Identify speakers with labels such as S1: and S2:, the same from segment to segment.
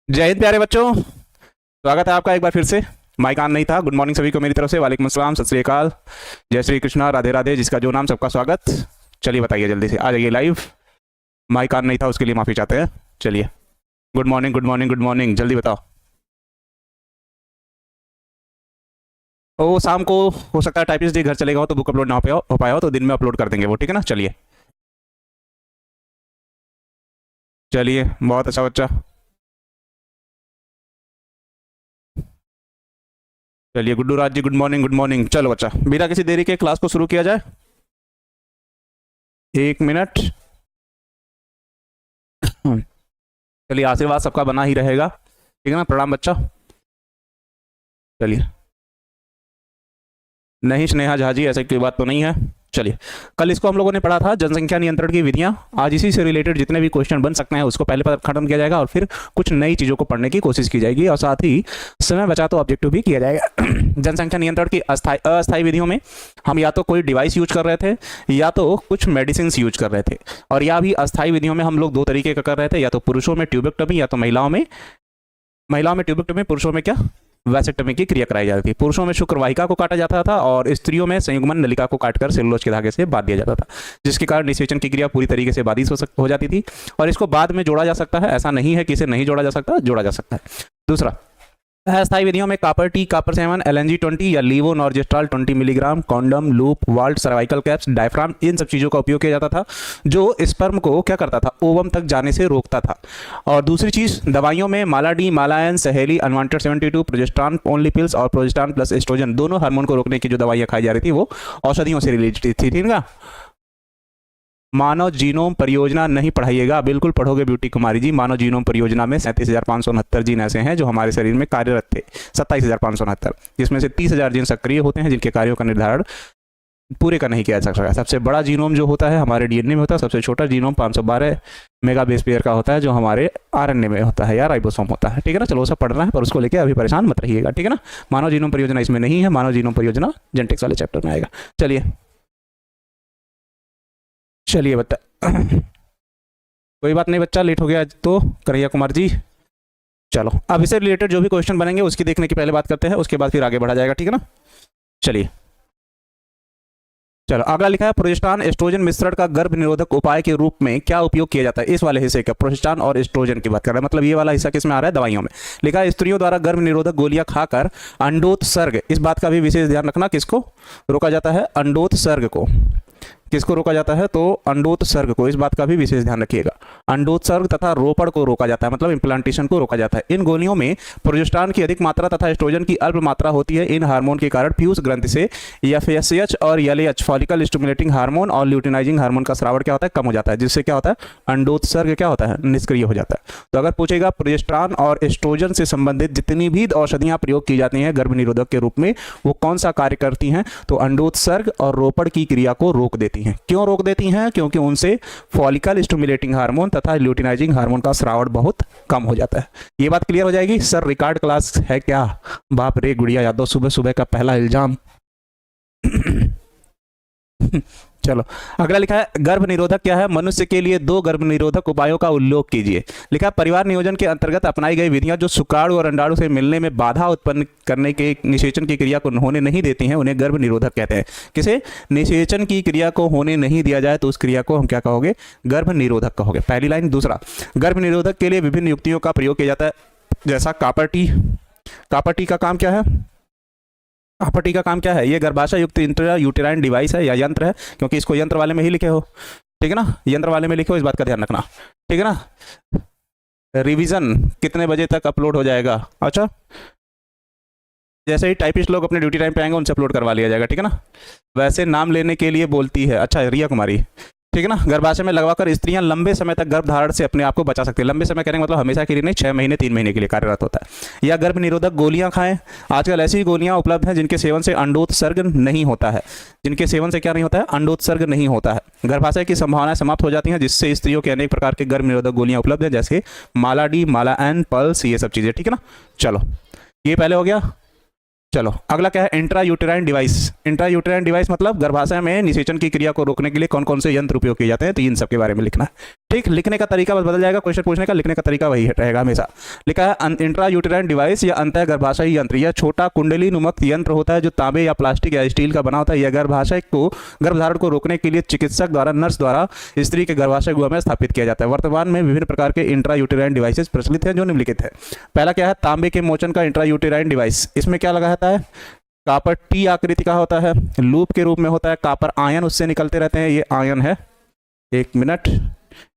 S1: जय हिंद प्यारे बच्चों। स्वागत है आपका एक बार फिर से। माइक ऑन नहीं था। गुड मॉर्निंग सभी को मेरी तरफ से। वालेकुम अस्सलाम, सत श्री अकाल, जय श्री कृष्णा, राधे राधे, जिसका जो नाम सबका स्वागत। चलिए बताइए, जल्दी से आ जाइए लाइव। माइक ऑन नहीं था, उसके लिए माफ़ी चाहते हैं। चलिए, good morning good morning good morning, जल्दी बताओ। ओ शाम को हो सकता है टाइपिस्ट जी घर चलेगा हो तो बुक अपलोड ना हो पाया हो तो दिन में अपलोड कर देंगे वो, ठीक है ना। चलिए चलिए, बहुत अच्छा बच्चा। चलिए Guddu Raj ji, good morning good morning. चलो बच्चा, बिना किसी देरी के क्लास को शुरू किया जाए। 1 मिनट। चलिए, आशीर्वाद सबका बना ही रहेगा, ठीक है ना। प्रणाम बच्चा। चलिए, नहीं स्नेहा झा जी, ऐसी कोई बात तो नहीं है। चलिए, कल इसको हम लोगों ने पढ़ा था, जनसंख्या नियंत्रण की विधियां। आज इसी से रिलेटेड जितने भी क्वेश्चन बन सकते हैं उसको पहले पर खत्म किया जाएगा और फिर कुछ नई चीज़ों को पढ़ने की कोशिश की जाएगी और साथ ही समय बचा तो ऑब्जेक्टिव भी किया जाएगा। जनसंख्या नियंत्रण की अस्थायी विधियों में हम या तो कोई डिवाइस यूज कर रहे थे या तो कुछ मेडिसिन यूज कर रहे थे। और या भी अस्थायी विधियों में हम लोग दो तरीके का कर रहे थे, या तो पुरुषों में ट्यूबेक्टमी या तो महिलाओं में ट्यूबेक्टमी, पुरुषों में क्या वैसेक्टमी की क्रिया कराई जाती थी। पुरुषों में शुक्र वाहिका को काटा जाता था और स्त्रियों में संयुग्मन नलिका को काटकर सेलुलोज के धागे से बांध दिया जाता था, जिसके कारण निषेचन की क्रिया पूरी तरीके से बाधित हो जाती थी। और इसको बाद में जोड़ा जा सकता है, ऐसा नहीं है कि इसे नहीं जोड़ा जा सकता, जोड़ा जा सकता है। दूसरा, अस्थायी विधियों में कापर टी, कापर 7, LNG 20 या levonorgestrel 20 milligram, condom, loop, vault, cervical caps, diaphragm, इन सब चीज़ों का उपयोग किया जाता था, जो स्पर्म को क्या करता था, ओवम तक जाने से रोकता था। और दूसरी चीज़, दवाइयों में माला डी, मालायन, सहेली, अनवांटेड 72, प्रोजेस्ट्रॉन ओनली पिल्स और प्रोजेस्ट्रॉन प्लस एस्ट्रोजन, दोनों हार्मोन को रोकने की जो दवाइयाँ खाई जा रही थी वो औषधियों से रिलेटेड थी, ठीक ना। मानव जीनोम परियोजना नहीं पढ़ाइएगा, बिल्कुल पढ़ोगे ब्यूटी कुमारी जी। मानव जीनोम परियोजना में 37,569 जीन ऐसे हैं जो हमारे शरीर में कार्यरत थे, 27,569, जिसमें से 30,000 जीन सक्रिय होते हैं जिनके कार्यों का निर्धारण पूरे का नहीं किया जा सकता। सबसे बड़ा जीनोम जो होता है हमारे डीएनए में होता है, सबसे छोटा जीनोम 512 मेगा बेस पेयर का होता है जो हमारे आरएनए में होता है या राइबोसोम होता है, ठीक है ना। चलो, वो सब पढ़ना है पर उसको लेकर अभी परेशान मत रहिएगा, ठीक है ना। मानव जीनोम परियोजना इसमें नहीं है, मानव जीनोम परियोजना जेनेटिक्स वाले चैप्टर में आएगा। चलिए चलिए बच्चा, कोई बात नहीं बच्चा, लेट हो गया आज तो कन्हैया कुमार जी। चलो, अब इससे रिलेटेड जो भी क्वेश्चन बनेंगे उसकी देखने की पहले बात करते हैं, उसके बाद फिर आगे बढ़ा जाएगा, ठीक है ना। चलिए, चलो अगला लिखा है, प्रोजेस्टेरॉन एस्ट्रोजन मिश्रण का गर्भ निरोधक उपाय के रूप में क्या उपयोग किया जाता है। इस वाले हिस्से का प्रोजेस्टेरॉन और एस्ट्रोजन की बात कर रहे हैं, मतलब ये वाला हिस्सा किस में आ रहा है, दवाइयों में। लिखा है, स्त्रियों द्वारा गर्भ निरोधक गोलियां खाकर अंडोत्सर्ग, इस बात का भी विशेष ध्यान रखना, किसको रोका जाता है, अंडोत्सर्ग को। किसको रोका जाता है, तो अंडोत्सर्ग को, इस बात का भी विशेष ध्यान रखिएगा। अंडोत्सर्ग तथा रोपण को रोका जाता है, मतलब इम्प्लांटेशन को रोका जाता है। इन गोलियों में प्रोजेस्टेरॉन की अधिक मात्रा तथा एस्ट्रोजन की अल्प मात्रा होती है। इन हार्मोन के कारण फ्यूज ग्रंथि से FSH और LH फॉलिकल स्टिमुलेटिंग हार्मोन और ल्यूटिनाइजिंग हार्मोन का स्रावण क्या होता है, कम हो जाता है, जिससे क्या होता है, अंडोत्सर्ग क्या होता है, निष्क्रिय हो जाता है। तो अगर पूछेगा प्रोजेस्टेरॉन और एस्ट्रोजन से संबंधित जितनी भी औषधियां प्रयोग की जाती हैं गर्भ निरोधक के रूप में, वो कौन सा कार्य करती हैं, तो अंडोत्सर्ग और रोपण की क्रिया को रोक देती हैं। क्यों रोक देती हैं, क्योंकि उनसे फॉलिकल स्टिमुलेटिंग हार्मोन तथा ल्यूटिनाइजिंग हार्मोन का स्रावण बहुत कम हो जाता है। ये बात क्लियर हो जाएगी। सर रिकॉर्ड क्लास है क्या, बाप रे गुड़िया यादव, सुबह सुबह का पहला इल्जाम। चलो, अगला लिखा है, गर्भ निरोधक क्या है, मनुष्य के लिए 2 गर्भ निरोधक उपायों का उल्लेख कीजिए। लिखा है, परिवार नियोजन के अंतर्गत अपनाई गई विधियां जो शुक्राणु और अंडाणु से मिलने में बाधा उत्पन्न करने के निषेचन की क्रिया को होने नहीं देती हैं, उन्हें गर्भ निरोधक कहते हैं। किसे, निषेचन की क्रिया को होने नहीं दिया जाए तो उस क्रिया को हम क्या कहोगे, गर्भ निरोधक कहोगे, पहली लाइन। दूसरा, गर्भ निरोधक के लिए विभिन्न युक्तियों का प्रयोग किया जाता है, जैसा कापर टी। कापर टी का काम क्या है, कापर टी का काम क्या है, ये गर्भाशय युक्त इंट्रा यूटेराइन डिवाइस है या यंत्र है, क्योंकि इसको यंत्र वाले में ही लिखे हो, ठीक है ना, यंत्र वाले में लिखे हो, इस बात का ध्यान रखना, ठीक है ना। रिवीजन कितने बजे तक अपलोड हो जाएगा, अच्छा जैसे ही टाइपिस्ट लोग अपने ड्यूटी टाइम पे आएंगे उनसे अपलोड करवा लिया जाएगा, ठीक है ना। वैसे नाम लेने के लिए बोलती है, अच्छा रिया कुमारी, ठीक है ना। गर्भाशय में लगवाकर स्त्रियां लंबे समय तक गर्भ धारण से अपने आप को बचा सकती है। लंबे समय कहने का मतलब हमेशा के लिए नहीं, 6 महीने 3 महीने के लिए कार्यरत होता है। या गर्भ निरोधक गोलियां खाएं, आजकल ऐसी गोलियां उपलब्ध हैं जिनके सेवन से अंडोत्सर्ग नहीं होता है, जिनके सेवन से क्या नहीं होता है, अंडोत्सर्ग नहीं होता है। गर्भाशय की संभावनाएं समाप्त हो जाती हैं, जिससे स्त्रियों के अनेक प्रकार के गर्भ निरोधक गोलियां उपलब्ध हैं, जैसे माला डी, माला एन, पल्स, ये सब चीज़ें, ठीक है ना। चलो, ये पहले हो गया। चलो अगला क्या है, intra uterine device. Intra uterine device मतलब गर्भाशय में निषेचन की क्रिया को रोकने के लिए कौन कौन से यंत्र उपयोग किए जाते हैं, तो इन सब के बारे में लिखना है, ठीक, लिखने का तरीका बस बदल जाएगा, क्वेश्चन पूछने का लिखने का तरीका वही रहेगा हमेशा। लिखा है इंट्रा यूटेराइन डिवाइस या अंतः गर्भाशयी यंत्र, यह छोटा कुंडली नुमक यंत्र होता है जो तांबे या प्लास्टिक या स्टील का बना होता है। यह गर्भधारण को रोकने के लिए चिकित्सक द्वारा, नर्स द्वारा स्त्री के गर्भाशय गुहा में स्थापित किया जाता है। वर्तमान में विभिन्न प्रकार के इंट्रा यूटेराइन डिवाइसेस प्रचलित हैं जो निम्नलिखित है। पहला क्या है, तांबे के मोचन का इंट्रा यूटेराइन डिवाइस। इसमें क्या लगा रहता है, कॉपर टी आकृति का होता है, लूप के रूप में होता है, कॉपर आयन उससे निकलते रहते हैं, ये आयन है, एक मिनट,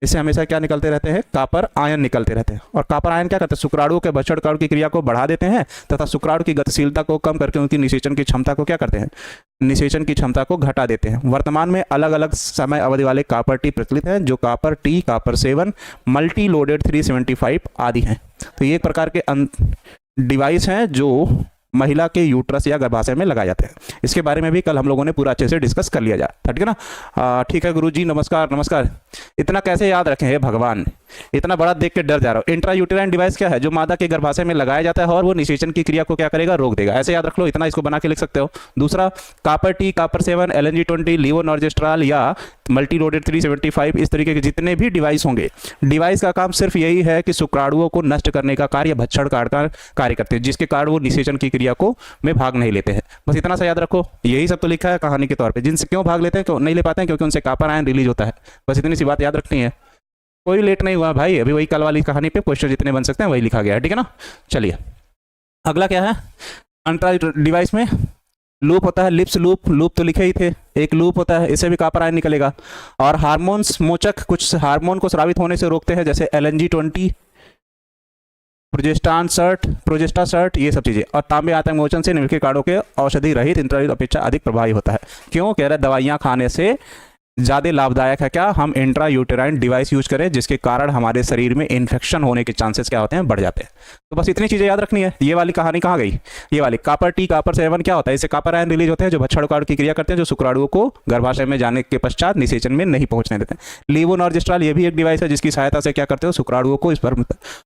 S1: इससे हमेशा क्या निकलते रहते हैं, कॉपर आयन निकलते रहते हैं। और कॉपर आयन क्या करते हैं, शुक्राणुओं के भक्षण की क्रिया को बढ़ा देते हैं तथा शुक्राणु की गतिशीलता को कम करके उनकी निषेचन की क्षमता को क्या करते हैं, निषेचन की क्षमता को घटा देते हैं। वर्तमान में अलग अलग समय अवधि वाले कॉपर टी प्रचलित हैं, जो copper T, copper 7, multi loaded 375 आदि हैं। तो ये एक प्रकार के डिवाइस हैं जो महिला के यूट्रस या गर्भाशय में लगाए जाते हैं। इसके बारे में भी कल हम लोगों ने पूरा अच्छे से डिस्कस कर लिया जाए, ठीक है ना। ठीक है गुरुजी, नमस्कार नमस्कार। इतना कैसे याद रखें, हे भगवान, इतना बड़ा देख के डर जा रहा हूँ। इंट्रा यूटेराइन डिवाइस क्या है, जो मादा के गर्भाशय में लगाया जाता है और वो निषेचन की क्रिया को क्या करेगा, रोक देगा। ऐसे याद रख लो, इतना इसको बना के लिख सकते हो। दूसरा, कॉपर टी, कॉपर 7, LNG20, लीवोनॉर्जेस्ट्रॉल या मल्टी लोडेड 375, इस तरीके के जितने भी डिवाइस होंगे, डिवाइस का काम सिर्फ यही है कि शुक्राणुओं को नष्ट करने का कार्य, भक्षण का कार्य करते हैं, जिसके कारण वो निषेचन की क्रिया को में भाग नहीं लेते हैं। बस इतना सा याद रखो, यही सब तो लिखा है कहानी के तौर पे। जिनसे क्यों भाग लेते हैं, क्यों नहीं ले पाते हैं, क्योंकि उनसे कॉपर आयन रिलीज होता है। बस इतनी सी बात याद रखनी है। कोई लेट नहीं हुआ भाई, अभी वही कल वाली कहानी पे क्वेश्चन जितने बन सकते हैं वही लिखा गया है, ठीक है ना। चलिए अगला क्या है, इंट्रा डिवाइस में लूप होता है, लिप्स लूप, लूप तो लिखे ही थे, एक लूप होता है, इससे भी कॉपर आयन निकलेगा। और हार्मोन्स मोचक, कुछ हार्मोन को स्रावित होने से रोकते हैं, जैसे LNG20, प्रोजेस्टा सर्ट, ये सब चीजें। और तांबे आतंक मोचन से निम्नलिखित कारणों के औषधि रहित इंट्रा अपेक्षा अधिक प्रभावी होता है। क्यों कह रहे, दवाइयां खाने से ज़्यादा लाभदायक है क्या, हम इंट्रा यूटेराइन डिवाइस यूज करें, जिसके कारण हमारे शरीर में इन्फेक्शन होने के चांसेस क्या होते हैं, बढ़ जाते हैं। तो बस इतनी चीज़ें याद रखनी है। ये वाली कहानी कहाँ गई, ये वाली कॉपर टी, कॉपर 7 क्या होता है, इससे कॉपर आयन रिलीज होते हैं जो भक्षण की क्रिया करते हैं, जो शुक्राणुओं को गर्भाशय में जाने के पश्चात निषेचन में नहीं पहुंचने देते हैं। लीवोनॉर्जेस्ट्रॉल, ये भी एक डिवाइस है जिसकी सहायता से क्या करते हो, शुक्राणुओं को स्पर्म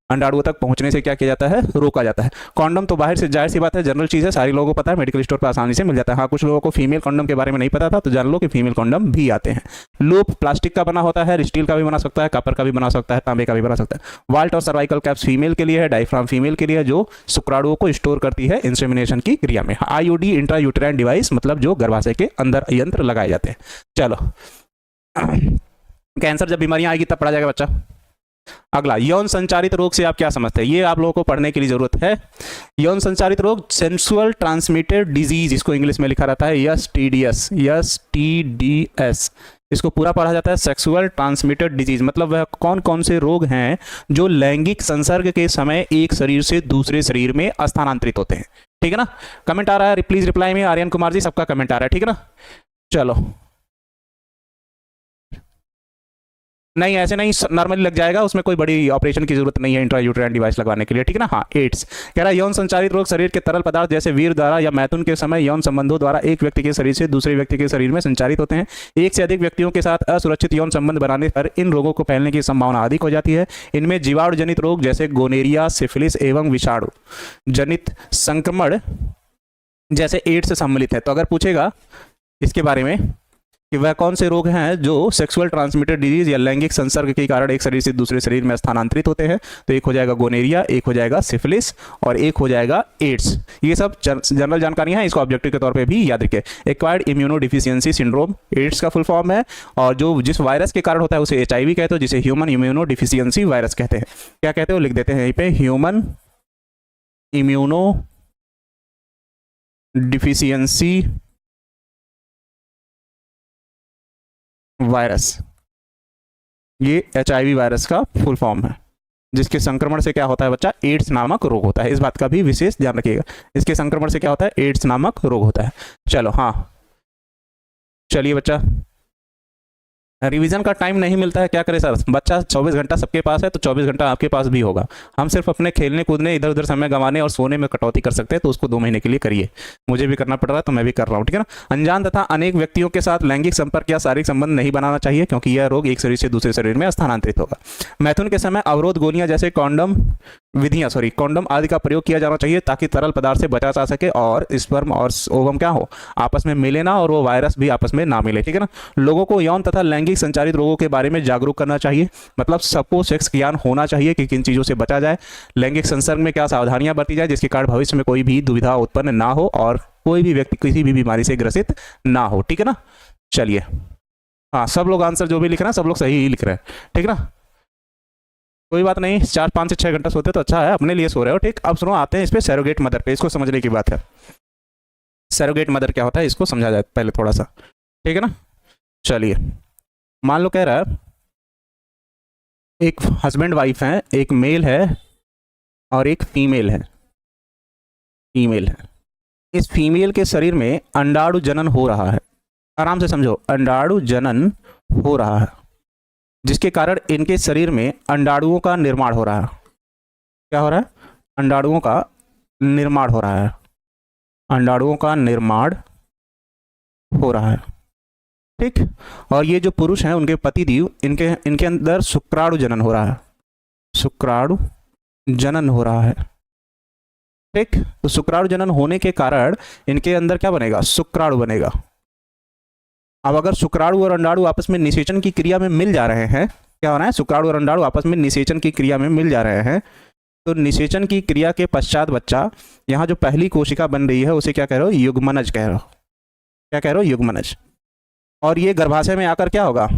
S1: अंडाणुओं तक पहुंचने से क्या किया जाता है, रोका जाता है। कॉन्डम तो बाहर से जाहिर सी बात है, जनरल चीज़ है, सारे लोगों को पता है, मेडिकल स्टोर पर आसानी से मिल जाता है। हाँ, कुछ लोगों को फीमेल कॉन्डम के बारे में नहीं पता था, तो जान लो कि फीमेल कॉन्डम भी आते हैं। लूप प्लास्टिक का बना होता है, स्टील का भी बना सकता है, कॉपर का भी बना सकता है, तांबे का भी बना सकता है। वाल्ट और सर्वाइकल कैप्स फीमेल के लिए है, डायफ्राम फीमेल के लिए है, जो शुक्राणुओं को स्टोर करती है इंसेमिनेशन की क्रिया में। IUD इंट्रा यूटेराइन डिवाइस मतलब जो गर्भाशय के अंदर यंत्र लगाए जाते हैं। चलो कैंसर जब बीमारियां आएगी तब पढ़ा जाएगा बच्चा। अगला, यौन संचारित रोग से आप क्या समझते हैं, ये आप लोगों को पढ़ने के लिए जरूरत है। यौन संचारित रोग, सेंसुअल ट्रांसमिटेड डिजीज, इसको इंग्लिश में लिखा रहता है STDS, इसको पूरा पढ़ा जाता है। सेक्सुअल ट्रांसमिटेड डिजीज मतलब वह कौन कौन से रोग हैं जो लैंगिक संसर्ग के समय एक शरीर से दूसरे शरीर में स्थानांतरित होते हैं, ठीक है ना। कमेंट आ रहा है, प्लीज रिप्लाई में, आर्यन कुमार जी सबका कमेंट आ रहा है, ठीक है ना। चलो नहीं ऐसे नहीं, नॉर्मली लग जाएगा, उसमें कोई बड़ी ऑपरेशन की जरूरत नहीं है इंट्रा यूटेराइन डिवाइस लगवाने के लिए, ठीक है ना। हाँ, एड्स कह रहा है यौन संचारित रोग शरीर के तरल पदार्थ जैसे वीर द्वारा या मैथुन के समय यौन संबंधों द्वारा एक व्यक्ति के शरीर से दूसरे व्यक्ति के शरीर में संचारित होते हैं। एक से अधिक व्यक्तियों के साथ असुरक्षित यौन संबंध बनाने पर इन रोगों को फैलने की संभावना अधिक हो जाती है। इनमें जीवाणु जनित रोग जैसे गोनेरिया, सिफिलिस एवं विषाणु जनित संक्रमण जैसे एड्स सम्मिलित है। तो अगर पूछेगा इसके बारे में कि वह कौन से रोग हैं जो सेक्सुअल ट्रांसमिटेड डिजीज या लैंगिक संसर्ग के कारण एक शरीर से दूसरे शरीर में स्थानांतरित होते हैं, तो एक हो जाएगा गोनेरिया, एक हो जाएगा सिफिलिस और एक हो जाएगा एड्स। ये सब जनरल जानकारियां हैं, इसको ऑब्जेक्टिव के तौर पे भी याद रखें। Acquired immuno deficiency syndrome AIDS का फुल फॉर्म है, और जो जिस वायरस के कारण होता है उसे HIV कहते हो, जिसे ह्यूमन इम्यूनो डिफिशियंसी वायरस कहते हैं। क्या कहते हो, लिख देते हैं यहीं पे, ह्यूमन इम्यूनो डिफिशियंसी वायरस, ये HIV वायरस का फुल फॉर्म है, जिसके संक्रमण से क्या होता है बच्चा, एड्स नामक रोग होता है। इस बात का भी विशेष ध्यान रखिएगा, इसके संक्रमण से क्या होता है, एड्स नामक रोग होता है। चलो हाँ, चलिए बच्चा, रिवीजन का टाइम नहीं मिलता है, क्या करें सर, बच्चा 24 घंटा सबके पास है तो 24 घंटा आपके पास भी होगा। हम सिर्फ अपने खेलने कूदने, इधर उधर समय गंवाने और सोने में कटौती कर सकते हैं, तो उसको 2 महीने के लिए करिए। मुझे भी करना पड़ रहा है तो मैं भी कर रहा हूँ, ठीक है ना। अनजान तथा अनेक व्यक्तियों के साथ लैंगिक संपर्क या शारीरिक संबंध नहीं बनाना चाहिए, क्योंकि यह रोग एक शरीर से दूसरे शरीर में स्थानांतरित होगा। मैथुन के समय अवरोध गोलियां जैसे कॉन्डम विधियां सॉरी कॉन्डम आदि का प्रयोग किया जाना चाहिए ताकि तरल पदार्थ से बचा जा सके और स्पर्म और ओवम क्या हो, आपस में मिले ना, और वो वायरस भी आपस में ना मिले, ठीक है ना। लोगों को यौन तथा लैंगिक संचारित रोगों के बारे में जागरूक करना चाहिए, मतलब सबको सेक्स ज्ञान होना चाहिए कि किन चीज़ों से बचा जाए, लैंगिक संसर्ग में क्या सावधानियां बरती जाए जिसके कारण भविष्य में कोई भी दुविधा उत्पन्न ना हो और कोई भी व्यक्ति किसी भी बीमारी से ग्रसित ना हो, ठीक है ना। चलिए, हाँ सब लोग आंसर जो भी लिख रहे हैं सब लोग सही ही लिख रहे हैं, ठीक है ना, कोई बात नहीं। 4 5 से 6 घंटा सोते तो अच्छा है, अपने लिए सो रहे हो, ठीक। अब सुनो, आते हैं इस पे सैरोगेट मदर पे, इसको समझने की बात है। सैरोगेट मदर क्या होता है इसको समझा जाए पहले थोड़ा सा, ठीक है ना। चलिए, मान लो कह रहा है एक हस्बैंड वाइफ है, एक मेल है और एक फीमेल है, इस फीमेल के शरीर में अंडाणु जनन हो रहा है, आराम से समझो, अंडाणु जनन हो रहा है जिसके कारण इनके शरीर में अंडाणुओं का निर्माण हो रहा है। क्या हो रहा है? अंडाणुओं का निर्माण हो रहा है, अंडाणुओं का निर्माण हो रहा है, ठीक। और ये जो पुरुष हैं उनके पतिदेव, इनके अंदर शुक्राणु जनन हो रहा है, शुक्राणु जनन हो रहा है, ठीक। तो शुक्राणु जनन होने के कारण इनके अंदर क्या बनेगा? शुक्राणु बनेगा। अब अगर शुक्राणु और अंडाणु आपस में निषेचन की क्रिया में मिल जा रहे हैं, क्या हो रहा है? शुक्राणु और अंडाणु आपस में निषेचन की क्रिया में मिल जा रहे हैं, तो निषेचन की क्रिया के पश्चात बच्चा, यहाँ जो पहली कोशिका बन रही है उसे क्या कह रहे हो? युग्मनज कह रहे हो। क्या कह रहे हो? युग्मनज। और ये गर्भाशय में आकर क्या होगा?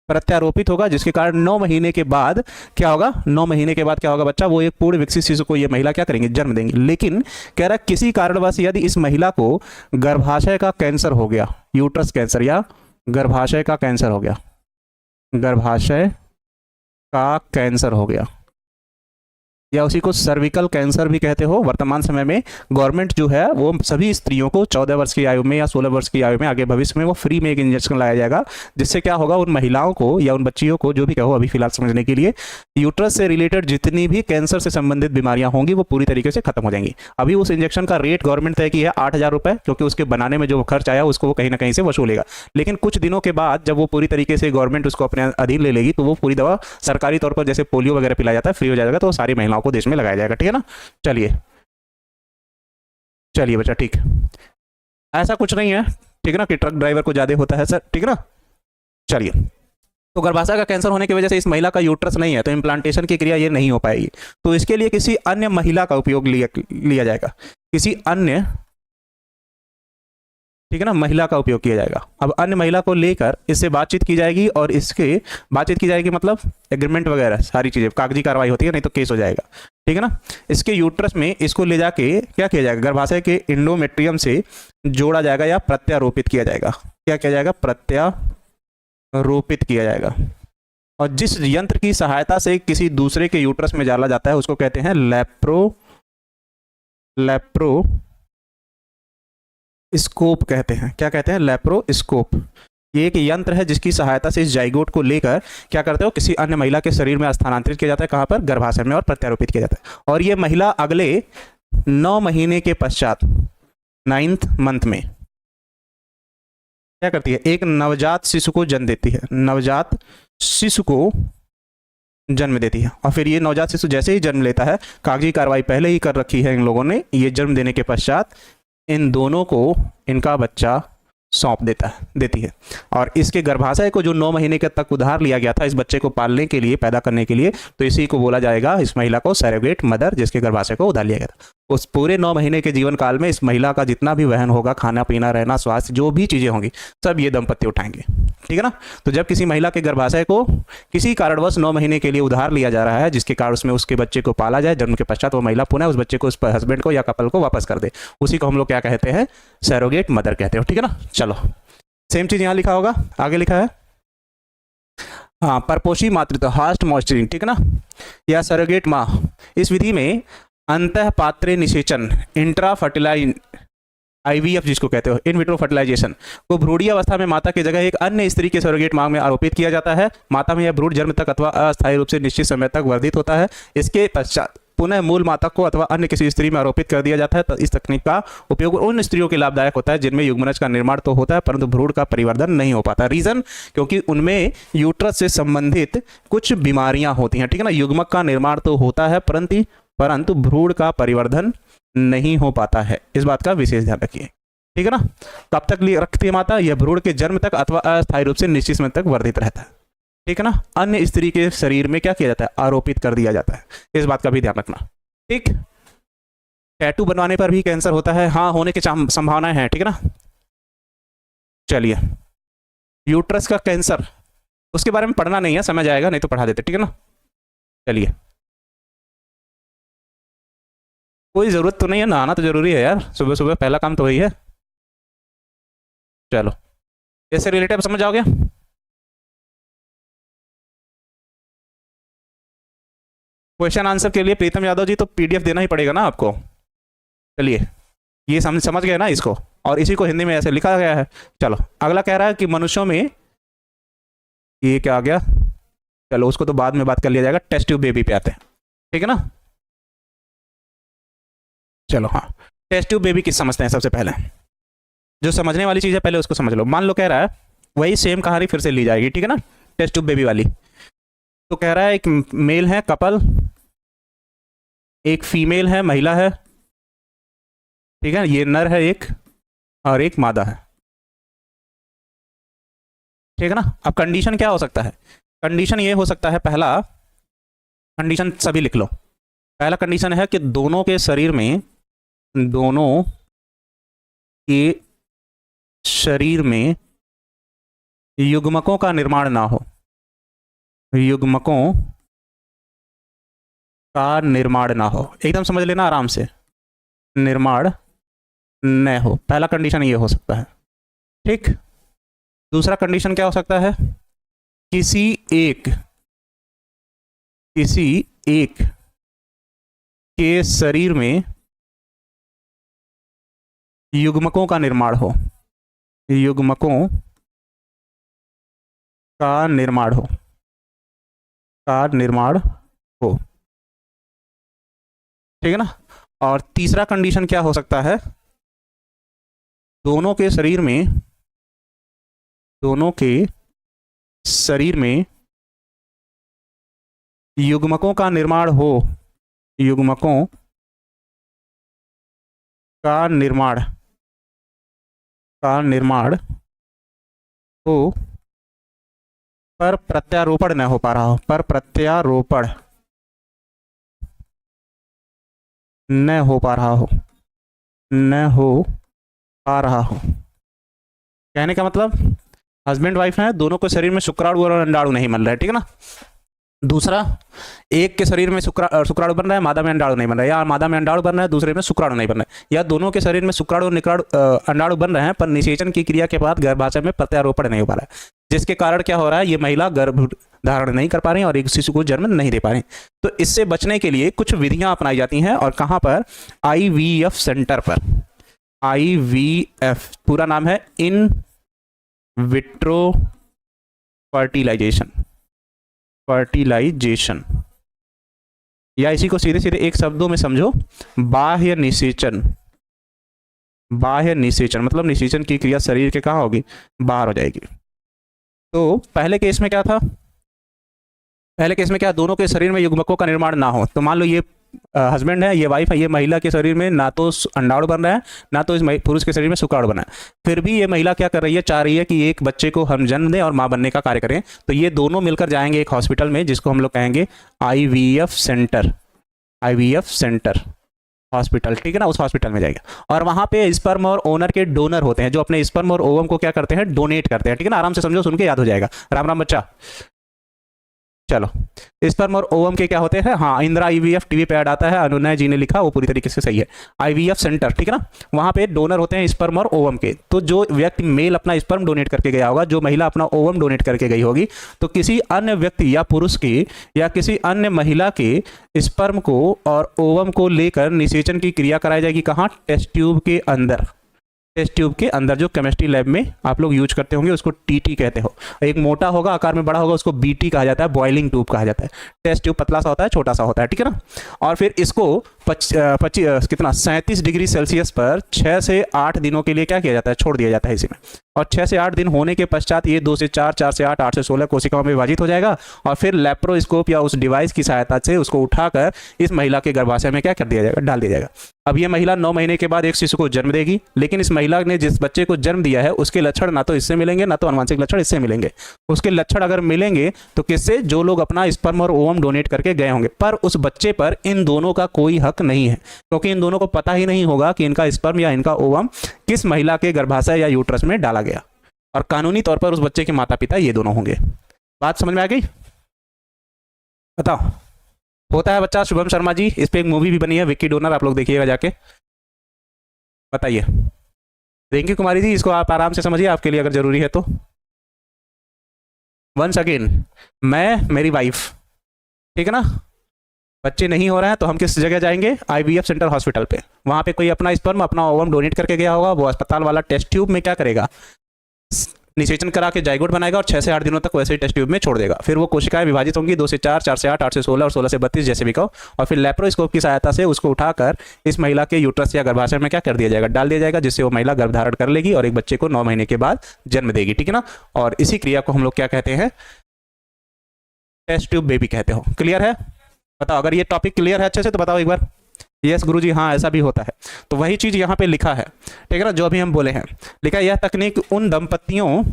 S1: प्रत्यारोपित होगा, जिसके कारण 9 महीने के बाद क्या होगा? 9 महीने के बाद क्या होगा बच्चा? वो एक पूर्ण विकसित शिशु को ये महिला क्या करेंगे? जन्म देंगी। लेकिन कह रहा है किसी कारणवश यदि इस महिला को गर्भाशय का कैंसर हो गया, यूट्रस कैंसर या गर्भाशय का कैंसर हो गया, गर्भाशय का कैंसर हो गया, या उसी को सर्विकल कैंसर भी कहते हो। वर्तमान समय में गवर्नमेंट जो है वो सभी स्त्रियों को 14 वर्ष की आयु में या 16 वर्ष की आयु में आगे भविष्य में वो फ्री में एक इंजेक्शन लाया जाएगा, जिससे क्या होगा? उन महिलाओं को या उन बच्चियों को, जो भी कहो अभी फिलहाल समझने के लिए, यूट्रस से रिलेटेड जितनी भी कैंसर से संबंधित बीमारियां होंगी वो पूरी तरीके से खत्म हो जाएंगी। अभी उस इंजेक्शन का रेट गवर्नमेंट तय की है 8,000 रुपये, क्योंकि उसके बनाने में जो खर्च आया उसको वो कहीं ना कहीं से वसूलेगा। लेकिन कुछ दिनों के बाद जब वो पूरी तरीके से गवर्नमेंट उसको अपने अधीन ले लेगी तो वो पूरी दवा सरकारी तौर पर, जैसे पोलियो वगैरह पिलाया जाता है, फ्री हो जाएगा, तो सारी महिलाओं को देश में लगाया जाएगा, ठीक है ना। चलिए बच्चा, ठीक। ऐसा कुछ नहीं है, ठीक है ना, कि ट्रक ड्राइवर को ज्यादा होता है सर, ठीक है ना। चलिए, तो गर्भाशय का कैंसर होने की वजह से इस महिला का यूट्रस नहीं है, तो इम्प्लांटेशन की क्रिया ये नहीं हो पाएगी, तो इसके लिए किसी अन्य महिला का उपयोग लिया जाएगा, किसी अन्य, ठीक है ना, महिला का उपयोग किया जाएगा। अब अन्य महिला को लेकर इससे बातचीत की जाएगी, और इसके बातचीत की जाएगी मतलब एग्रीमेंट वगैरह सारी चीज़ें, कागजी कार्रवाई होती है, नहीं तो केस हो जाएगा, ठीक है ना। इसके यूट्रस में इसको ले जाके क्या किया जाएगा? गर्भाशय के इंडोमेट्रियम से जोड़ा जाएगा या प्रत्यारोपित किया जाएगा। क्या किया जाएगा? प्रत्यारोपित किया जाएगा। और जिस यंत्र की सहायता से किसी दूसरे के यूट्रस में डाला जाता है उसको कहते हैं लेप्रोस्कोप कहते हैं। क्या कहते हैं? लेप्रोस्कोप। ये एक यंत्र है जिसकी सहायता से इस जाइगोट को लेकर क्या करते हो? किसी अन्य महिला के शरीर में स्थानांतरित किया जाता है। कहाँ पर? गर्भाशय में, और प्रत्यारोपित किया जाता है। और ये महिला अगले 9 महीने के पश्चात 9th मंथ में क्या करती है? एक नवजात शिशु को जन्म देती है, नवजात शिशु को जन्म देती है। और फिर ये नवजात शिशु जैसे ही जन्म लेता है, कागजी कार्रवाई पहले ही कर रखी है इन लोगों ने, ये जन्म देने के पश्चात इन दोनों को इनका बच्चा सौंप देती है। और इसके गर्भाशय को जो 9 महीने के तक उधार लिया गया था इस बच्चे को पालने के लिए, पैदा करने के लिए, तो इसी को बोला जाएगा, इस महिला को सैरोगेट मदर, जिसके गर्भाशय को उधार लिया गया था। उस पूरे 9 महीने के जीवन काल में इस महिला का जितना भी वहन होगा, खाना पीना, रहना, स्वास्थ्य, जो भी चीज़ें होंगी, सब ये दंपति उठाएंगे, ठीक है ना। तो जब किसी महिला के गर्भाशय को किसी कारणवश 9 महीने के लिए उधार लिया जा रहा है, जिसके कारण उसमें उसके बच्चे को पाला जाए, जन्म के पश्चात वो महिला पुनः उस बच्चे को उस हस्बैंड को या कपल को वापस कर दे, उसी को हम लोग क्या कहते हैं? सैरोगेट मदर कहते हो, ठीक है ना। चलो, सेम चीज यहाँ लिखा होगा, आगे लिखा है हाँ, परपोषी मातृत्व, हास्ट मॉइस्चरिंग, ठीक है ना, या सरोगेट माँ। इस विधि में अंतः पात्रे निषेचन, इंट्रा फर्टिलाइज, IVF जिसको कहते हो, इन विट्रो फर्टिलाइजेशन, को भ्रूणीय अवस्था में माता की जगह एक अन्य स्त्री के सरोगेट माँ में आरोपित किया जाता है। माता में यह भ्रूण जन्म तक अथवा अस्थायी रूप से निश्चित समय तक वर्धित होता है। इसके पश्चात पुनः मूल माता को अथवा अन्य किसी स्त्री में आरोपित कर दिया जाता है। तो इस तकनीक का उपयोग उन स्त्रियों के लाभदायक होता है जिनमें युग्मनज का निर्माण तो होता है परंतु भ्रूण का परिवर्धन नहीं हो पाता। रीजन, क्योंकि उनमें यूट्रस से संबंधित कुछ बीमारियां होती हैं, ठीक है ना। युग्मक का निर्माण तो होता है परंतु परंतु भ्रूण का परिवर्धन नहीं हो पाता है। इस बात का विशेष ध्यान रखिए, ठीक है ना। कब तक रखती है माता? यह भ्रूण के जन्म तक अथवा अस्थायी रूप से निश्चित समय तक वर्धित रहता है, ठीक है ना। अन्य स्त्री के शरीर में क्या किया जाता है? आरोपित कर दिया जाता है। इस बात का भी ध्यान रखना, ठीक। टैटू बनवाने पर भी कैंसर होता है? हाँ, होने की संभावनाएं हैं, ठीक है ना। चलिए, यूट्रस का कैंसर, उसके बारे में पढ़ना नहीं है, समझ आएगा, नहीं तो पढ़ा देते, ठीक है ना। चलिए, कोई जरूरत तो नहीं है, नहाना तो जरूरी है यार, सुबह सुबह पहला काम तो वही है। चलो, इससे रिलेटेड समझ आओगे। क्वेश्चन आंसर के लिए प्रीतम यादव जी तो पीडीएफ देना ही पड़ेगा ना आपको। चलिए, ये समझ गए ना इसको, और इसी को हिंदी में ऐसे लिखा गया है। चलो, अगला कह रहा है कि मनुष्यों में, ये क्या आ गया, चलो उसको तो बाद में बात कर लिया जाएगा, टेस्ट ट्यूब बेबी पे आते हैं, ठीक है ना। चलो, हाँ, टेस्ट ट्यूब बेबी किस समझते हैं? सबसे पहले जो समझने वाली चीज़ है पहले उसको समझ लो। मान लो कह रहा है, वही सेम कहानी फिर से ली जाएगी, ठीक है ना, टेस्ट ट्यूब बेबी वाली। तो कह रहा है एक मेल है कपल, एक फीमेल है महिला है, ठीक है, ये नर है एक और एक मादा है, ठीक है ना। अब कंडीशन क्या हो सकता है? कंडीशन ये हो सकता है, पहला कंडीशन सभी लिख लो। पहला कंडीशन है कि दोनों के शरीर में युग्मकों का निर्माण ना हो, युग्मकों का निर्माण ना हो। एकदम समझ लेना आराम से, निर्माण न हो, पहला कंडीशन ये हो सकता है, ठीक। दूसरा कंडीशन क्या हो सकता है? किसी एक के शरीर में युग्मकों का निर्माण हो, युग्मकों का निर्माण हो, ठीक है ना। और तीसरा कंडीशन क्या हो सकता है? दोनों के शरीर में युग्मकों का निर्माण हो, युग्मकों का निर्माण हो, पर प्रत्यारोपण न हो पा रहा हो, पर प्रत्यारोपण न हो पा रहा हो। कहने का मतलब, हस्बैंड वाइफ है, दोनों के शरीर में शुक्राणु और अंडाणु नहीं बन रहा है, ठीक है ना। दूसरा, एक के शरीर में शुक्राणु बन रहा है, मादा में अंडाणु नहीं बन रहा है, या मादा में अंडाणु बन रहा है, दूसरे में शुक्राणु नहीं बन रहा है, या दोनों के शरीर में शुक्राणु अंडाणु बन रहे हैं पर निषेचन की क्रिया के बाद गर्भाशय में प्रत्यारोपण नहीं हो पा रहा है, जिसके कारण क्या हो रहा है? ये महिला गर्भ धारण नहीं कर पा रही और एक शिशु को जन्म नहीं दे पा रही। तो इससे बचने के लिए कुछ विधियां अपनाई जाती हैं, और कहां पर? IVF सेंटर पर। IVF पूरा नाम है इन विट्रो फर्टिलाइजेशन, या इसी को सीधे सीधे एक शब्दों में समझो, बाह्य निषेचन। बाह्य निषेचन मतलब निषेचन की क्रिया शरीर के कहाँ होगी? बाहर हो जाएगी। तो पहले केस में क्या था? पहले केस में क्या? दोनों के शरीर में युग्मकों का निर्माण ना हो। तो मान लो ये हस्बैंड है, ये वाइफ है, ये महिला के शरीर में ना तो अंडाणु बन रहा है, ना तो इस पुरुष के शरीर में शुक्राणु बना है, फिर भी ये महिला क्या कर रही है? चाह रही है कि एक बच्चे को हम जन्म दें और माँ बनने का कार्य करें। तो ये दोनों मिलकर जाएंगे एक हॉस्पिटल में, जिसको हम लोग कहेंगे IVF centre, IVF centre hospital, ठीक है ना। उस हॉस्पिटल में जाएगा और वहां पे स्पर्म और ओनर के डोनर होते हैं, जो अपने स्पर्म और ओवम को क्या करते हैं? डोनेट करते हैं, ठीक है ना। आराम से समझो, सुन के याद हो जाएगा। राम राम बच्चा। चलो, स्पर्म और ओवम के क्या होते हैं? हाँ, इंदिरा IVF टीवी पे ऐड आता है, अनुनय जी ने लिखा, वो पूरी तरीके से सही है। IVF सेंटर, ठीक है ना, वहां पे डोनर होते हैं स्पर्म और ओवम के। तो जो व्यक्ति मेल अपना स्पर्म डोनेट करके गया होगा, जो महिला अपना ओवम डोनेट करके गई होगी, तो किसी अन्य व्यक्ति या पुरुष के या किसी अन्य महिला के स्पर्म को और ओवम को लेकर निषेचन की क्रिया कराई जाएगी। कहाँ? टेस्ट ट्यूब के अंदर। टेस्ट ट्यूब के अंदर, जो केमिस्ट्री लैब में आप लोग यूज करते होंगे, उसको TT कहते हो। एक मोटा होगा, आकार में बड़ा होगा, उसको BT कहा जाता है, बॉइलिंग ट्यूब कहा जाता है। टेस्ट ट्यूब पतला सा होता है, छोटा सा होता है, ठीक है ना। और फिर इसको 37 डिग्री सेल्सियस पर 6 से 8 दिनों के लिए क्या किया जाता है? छोड़ दिया जाता है इसी में। और 6 से 8 दिन होने के पश्चात ये 2 से 4, 4 से 8, 8 से 16 कोशिकाओं में विभाजित हो जाएगा और फिर लेप्रोस्कोप या उस डिवाइस की सहायता से उसको उठाकर इस महिला के गर्भाशय में क्या कर दिया जाएगा, डाल दिया जाएगा। अब ये महिला 9 महीने के बाद एक शिशु को जन्म देगी, लेकिन इस महिला ने जिस बच्चे को जन्म दिया है उसके लक्षण ना तो इससे मिलेंगे ना तो आनुवंशिक लक्षण इससे मिलेंगे। उसके लक्षण अगर मिलेंगे तो किससे, जो लोग अपना स्पर्म और ओवम डोनेट करके गए होंगे, पर उस बच्चे पर इन दोनों का कोई हक नहीं है, क्योंकि इन दोनों को पता ही नहीं होगा कि इनका स्पर्म या इनका ओवम किस महिला के गर्भाशय या यूट्रस में डाला गया। और कानूनी तौर पर उस बच्चे के माता पिता ये दोनों होंगे। बात समझ में आ गई? बताओ। होता है बच्चा शुभम शर्मा जी, इस पे एक मूवी भी बनी है, विक्की डोनर, आप लोग देखिएगा जाके। बताइए रिंकी कुमारी जी, इसको आप आराम से समझिए, आपके लिए अगर जरूरी है तो। वंस अगेन, मैं, मेरी वाइफ, ठीक है ना, बच्चे नहीं हो रहे हैं तो हम किस जगह जाएंगे, आईवीएफ सेंटर हॉस्पिटल पे। वहां पे कोई अपना स्पर्म अपना ओवम डोनेट करके गया होगा, वो अस्पताल वाला टेस्ट ट्यूब में क्या करेगा, निषेचन करा के जाइगोट बनाएगा और 6 से 8 दिनों तक वैसे ही टेस्ट ट्यूब में छोड़ देगा। फिर वो कोशिकाएं विभाजित होंगी 2 से 4, 4 से 8, 8 से 16 और 16 से 32 जैसे भी कहो, और फिर लेप्रोस्कोप की सहायता से उसको उठाकर इस महिला के यूट्रस या गर्भाशय में क्या कर दिया जाएगा, डाल दिया जाएगा, जिससे वो महिला गर्भधारण कर लेगी और एक बच्चे को 9 महीने के बाद जन्म देगी, ठीक है ना। और इसी क्रिया को हम लोग क्या कहते हैं, टेस्ट ट्यूब बेबी कहते हो। क्लियर है? बताओ, अगर ये टॉपिक क्लियर है अच्छे से तो बताओ एक बार। यस गुरुजी, हाँ ऐसा भी होता है। तो वही चीज यहाँ पे लिखा है, ठीक है ना, जो अभी हम बोले हैं। लिखा यह तकनीक उन दंपतियों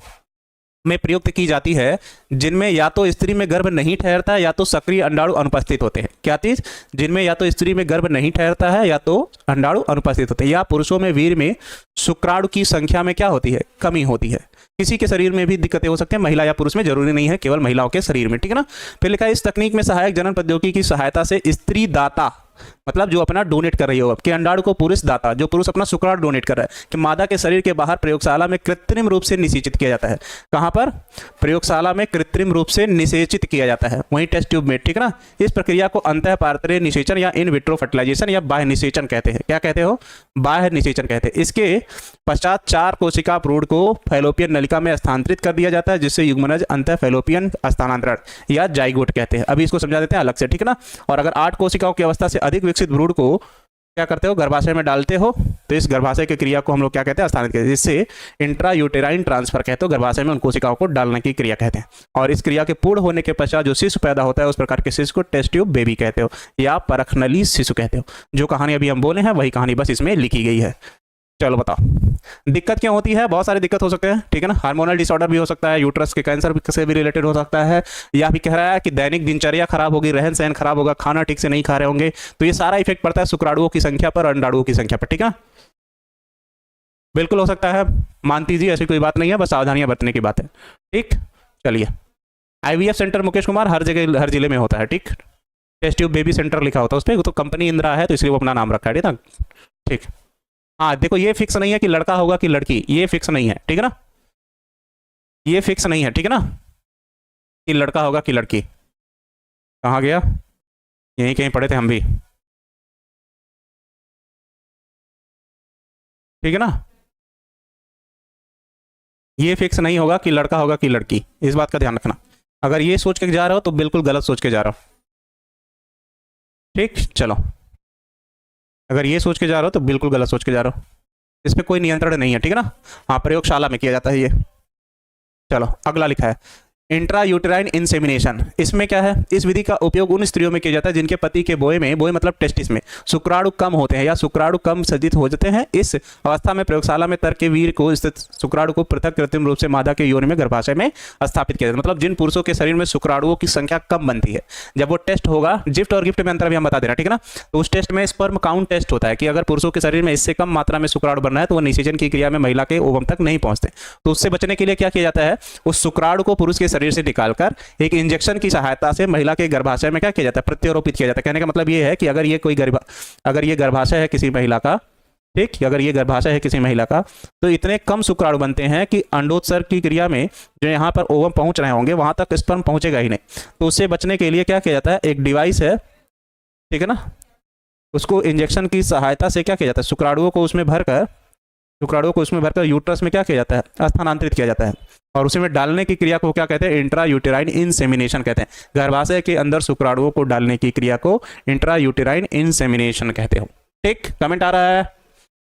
S1: में प्रयुक्त की जाती है जिनमें या तो स्त्री में गर्भ नहीं ठहरता है या तो सक्रिय अंडाणु अनुपस्थित होते हैं। क्या चीज? जिनमें या तो स्त्री में गर्भ नहीं ठहरता है या तो अंडाणु अनुपस्थित होते हैं, या पुरुषों में वीर्य में शुक्राणु की संख्या में क्या होती है, कमी होती है। किसी के शरीर में भी दिक्कतें हो सकती हैं, महिला या पुरुष में, जरूरी नहीं है केवल महिलाओं के शरीर में, ठीक है ना। फिर लिखा है इस तकनीक में सहायक जनन प्रौद्योगिकी की सहायता से स्त्री दाता, मतलब जो अपना डोनेट कर रही हो अब, के अंडाणु को पुरुष दाता, जो पुरुष अपना शुक्राणु डोनेट कर रहा है, कि मादा के शरीर के बाहर प्रयोगशाला में कृत्रिम रूप से निषेचित किया जाता है। कहां पर? प्रयोगशाला में कृत्रिम रूप से निषेचित किया जाता है, वहीं टेस्ट ट्यूब में, ठीक है ना। इस प्रक्रिया को अंतःपार्थिव निषेचन या इन विट्रो फर्टिलाइजेशन या बाह्य निषेचन कहते हैं। क्या कहते हो? बाह्य निषेचन कहते हैं। इसके पश्चात 4 कोशिका भ्रूण को फैलोपियन नलिका में स्थानांतरित कर दिया जाता है, जिससे युग्मनज अंतः फैलोपियन स्थानांतरण या जाइगोट कहते हैं। अभी इसको समझा देते हैं अलग से, ठीक है ना। और अगर 8 कोशिकाओं की अवस्था से अधिक विकसित भ्रूण को क्या करते हो, गर्भाशय में डालते हो, तो इस गर्भाशय की क्रिया को हम लोग क्या कहते हैं, स्थानांतरित कहते हैं, जिससे इंट्रा यूटेराइन ट्रांसफर कहते हो, गर्भाशय में उन कोशिकाओं को डालने की क्रिया कहते हैं। और इस क्रिया के पूर्ण होने के पश्चात जो शिशु पैदा होता है उस प्रकार के शिशु को टेस्ट ट्यूब बेबी कहते हो या परखनली शिशु कहते हो। जो कहानी अभी हम बोले हैं वही कहानी बस इसमें लिखी गई है। चलो बताओ, दिक्कत क्या होती है? बहुत सारी दिक्कत हो सकते हैं, ठीक है ना। हार्मोनल डिसऑर्डर भी हो सकता है, यूट्रस के कैंसर से भी रिलेटेड हो सकता है, या भी कह रहा है कि दैनिक दिनचर्या खराब होगी, रहन सहन खराब होगा, खाना ठीक से नहीं खा रहे होंगे, तो ये सारा इफेक्ट पड़ता है शुक्राणुओं की संख्या पर, अंडाणुओं की संख्या पर, ठीक है। बिल्कुल हो सकता है, मानती जी, ऐसी कोई बात नहीं है, बस सावधानियां बरतने की बात है, ठीक। चलिए, आईवीएफ सेंटर मुकेश कुमार हर जगह हर जिले में होता है, ठीक। टेस्ट ट्यूब बेबी सेंटर लिखा होता है उस पर, तो कंपनी इंदिरा है तो इसलिए वो अपना नाम रखा है, ठीक है, ठीक। हाँ देखो, ये फिक्स नहीं है कि लड़का होगा कि लड़की, ये फिक्स नहीं है, ठीक है ना, ये फिक्स नहीं है, ठीक है ना, कि लड़का होगा कि लड़की। कहाँ गया? यहीं कहीं पढ़े थे हम भी, ठीक है ना। ये फिक्स नहीं होगा कि लड़का होगा कि लड़की, इस बात का ध्यान रखना। अगर ये सोच के जा रहे हो तो बिल्कुल गलत सोच के जा रहे हो, ठीक। चलो, अगर ये सोच के जा रहे हो तो बिल्कुल गलत सोच के जा रहे हो, इस पर कोई नियंत्रण नहीं है, ठीक है ना। हाँ, प्रयोगशाला में किया जाता है ये। चलो, अगला लिखा है इंट्रा यूटेराइन इंसेमिनेशन। इसमें क्या है? इस विधि का उपयोग उन स्त्रियों में किया जाता है जिनके पति के बोए में, बोए मतलब टेस्टिस में, शुक्राणु कम होते हैं या शुक्राणु कम सज्जित हो जाते हैं। इस अवस्था में प्रयोगशाला में तर्क के वीर को स्थित शुक्राणु को पृथक कृत्रिम रूप से मादा के योनि में गर्भाशय में स्थापित किया जाता है। मतलब जिन पुरुषों के शरीर में शुक्राणुओं की संख्या कम बनती है, जब वो टेस्ट होगा, गिफ्ट और गिफ्ट में अंतर भी हम बता दे रहे हैं, ठीक है ना। तो उस टेस्ट में स्पर्म काउंट टेस्ट होता है कि अगर पुरुषों के शरीर में इससे कम मात्रा में शुक्राणु बन रहा है तो वो निषेचन की क्रिया में महिला के ओवम तक नहीं पहुंचते। तो उससे बचने के लिए क्या किया जाता है, उस शुक्राणु को पुरुष के शरीर से निकालकर एक इंजेक्शन की सहायता से महिला के गर्भाशय में क्या किया जाता है, प्रत्यारोपित किया जाता है। कहने का मतलब ये है कि अगर ये गर्भाशय है किसी महिला का, ठीक, अगर ये गर्भाशय है किसी महिला का, तो इतने कम शुक्राणु बनते हैं कि अंडोत्सर्ग की क्रिया में जो यहाँ पर ओवम पहुंच रहे होंगे वहां तक स्पर्म पहुंचेगा ही नहीं। तो उससे बचने के लिए क्या किया जाता है, एक डिवाइस है, ठीक है ना, उसको इंजेक्शन की सहायता से क्या किया जाता है, शुक्राणुओं को उसमें भरकर यूट्रस में क्या किया जाता है, स्थानांतरित किया जाता है। और उसी में डालने की क्रिया को क्या कहते हैं, इंट्रा यूटेराइन इंसेमिनेशन कहते हैं। गर्भाशय के अंदर शुक्राणुओं को डालने की क्रिया को इंट्रा यूटेराइन इंसेमिनेशन कहते हो, ठीक। कमेंट आ रहा है?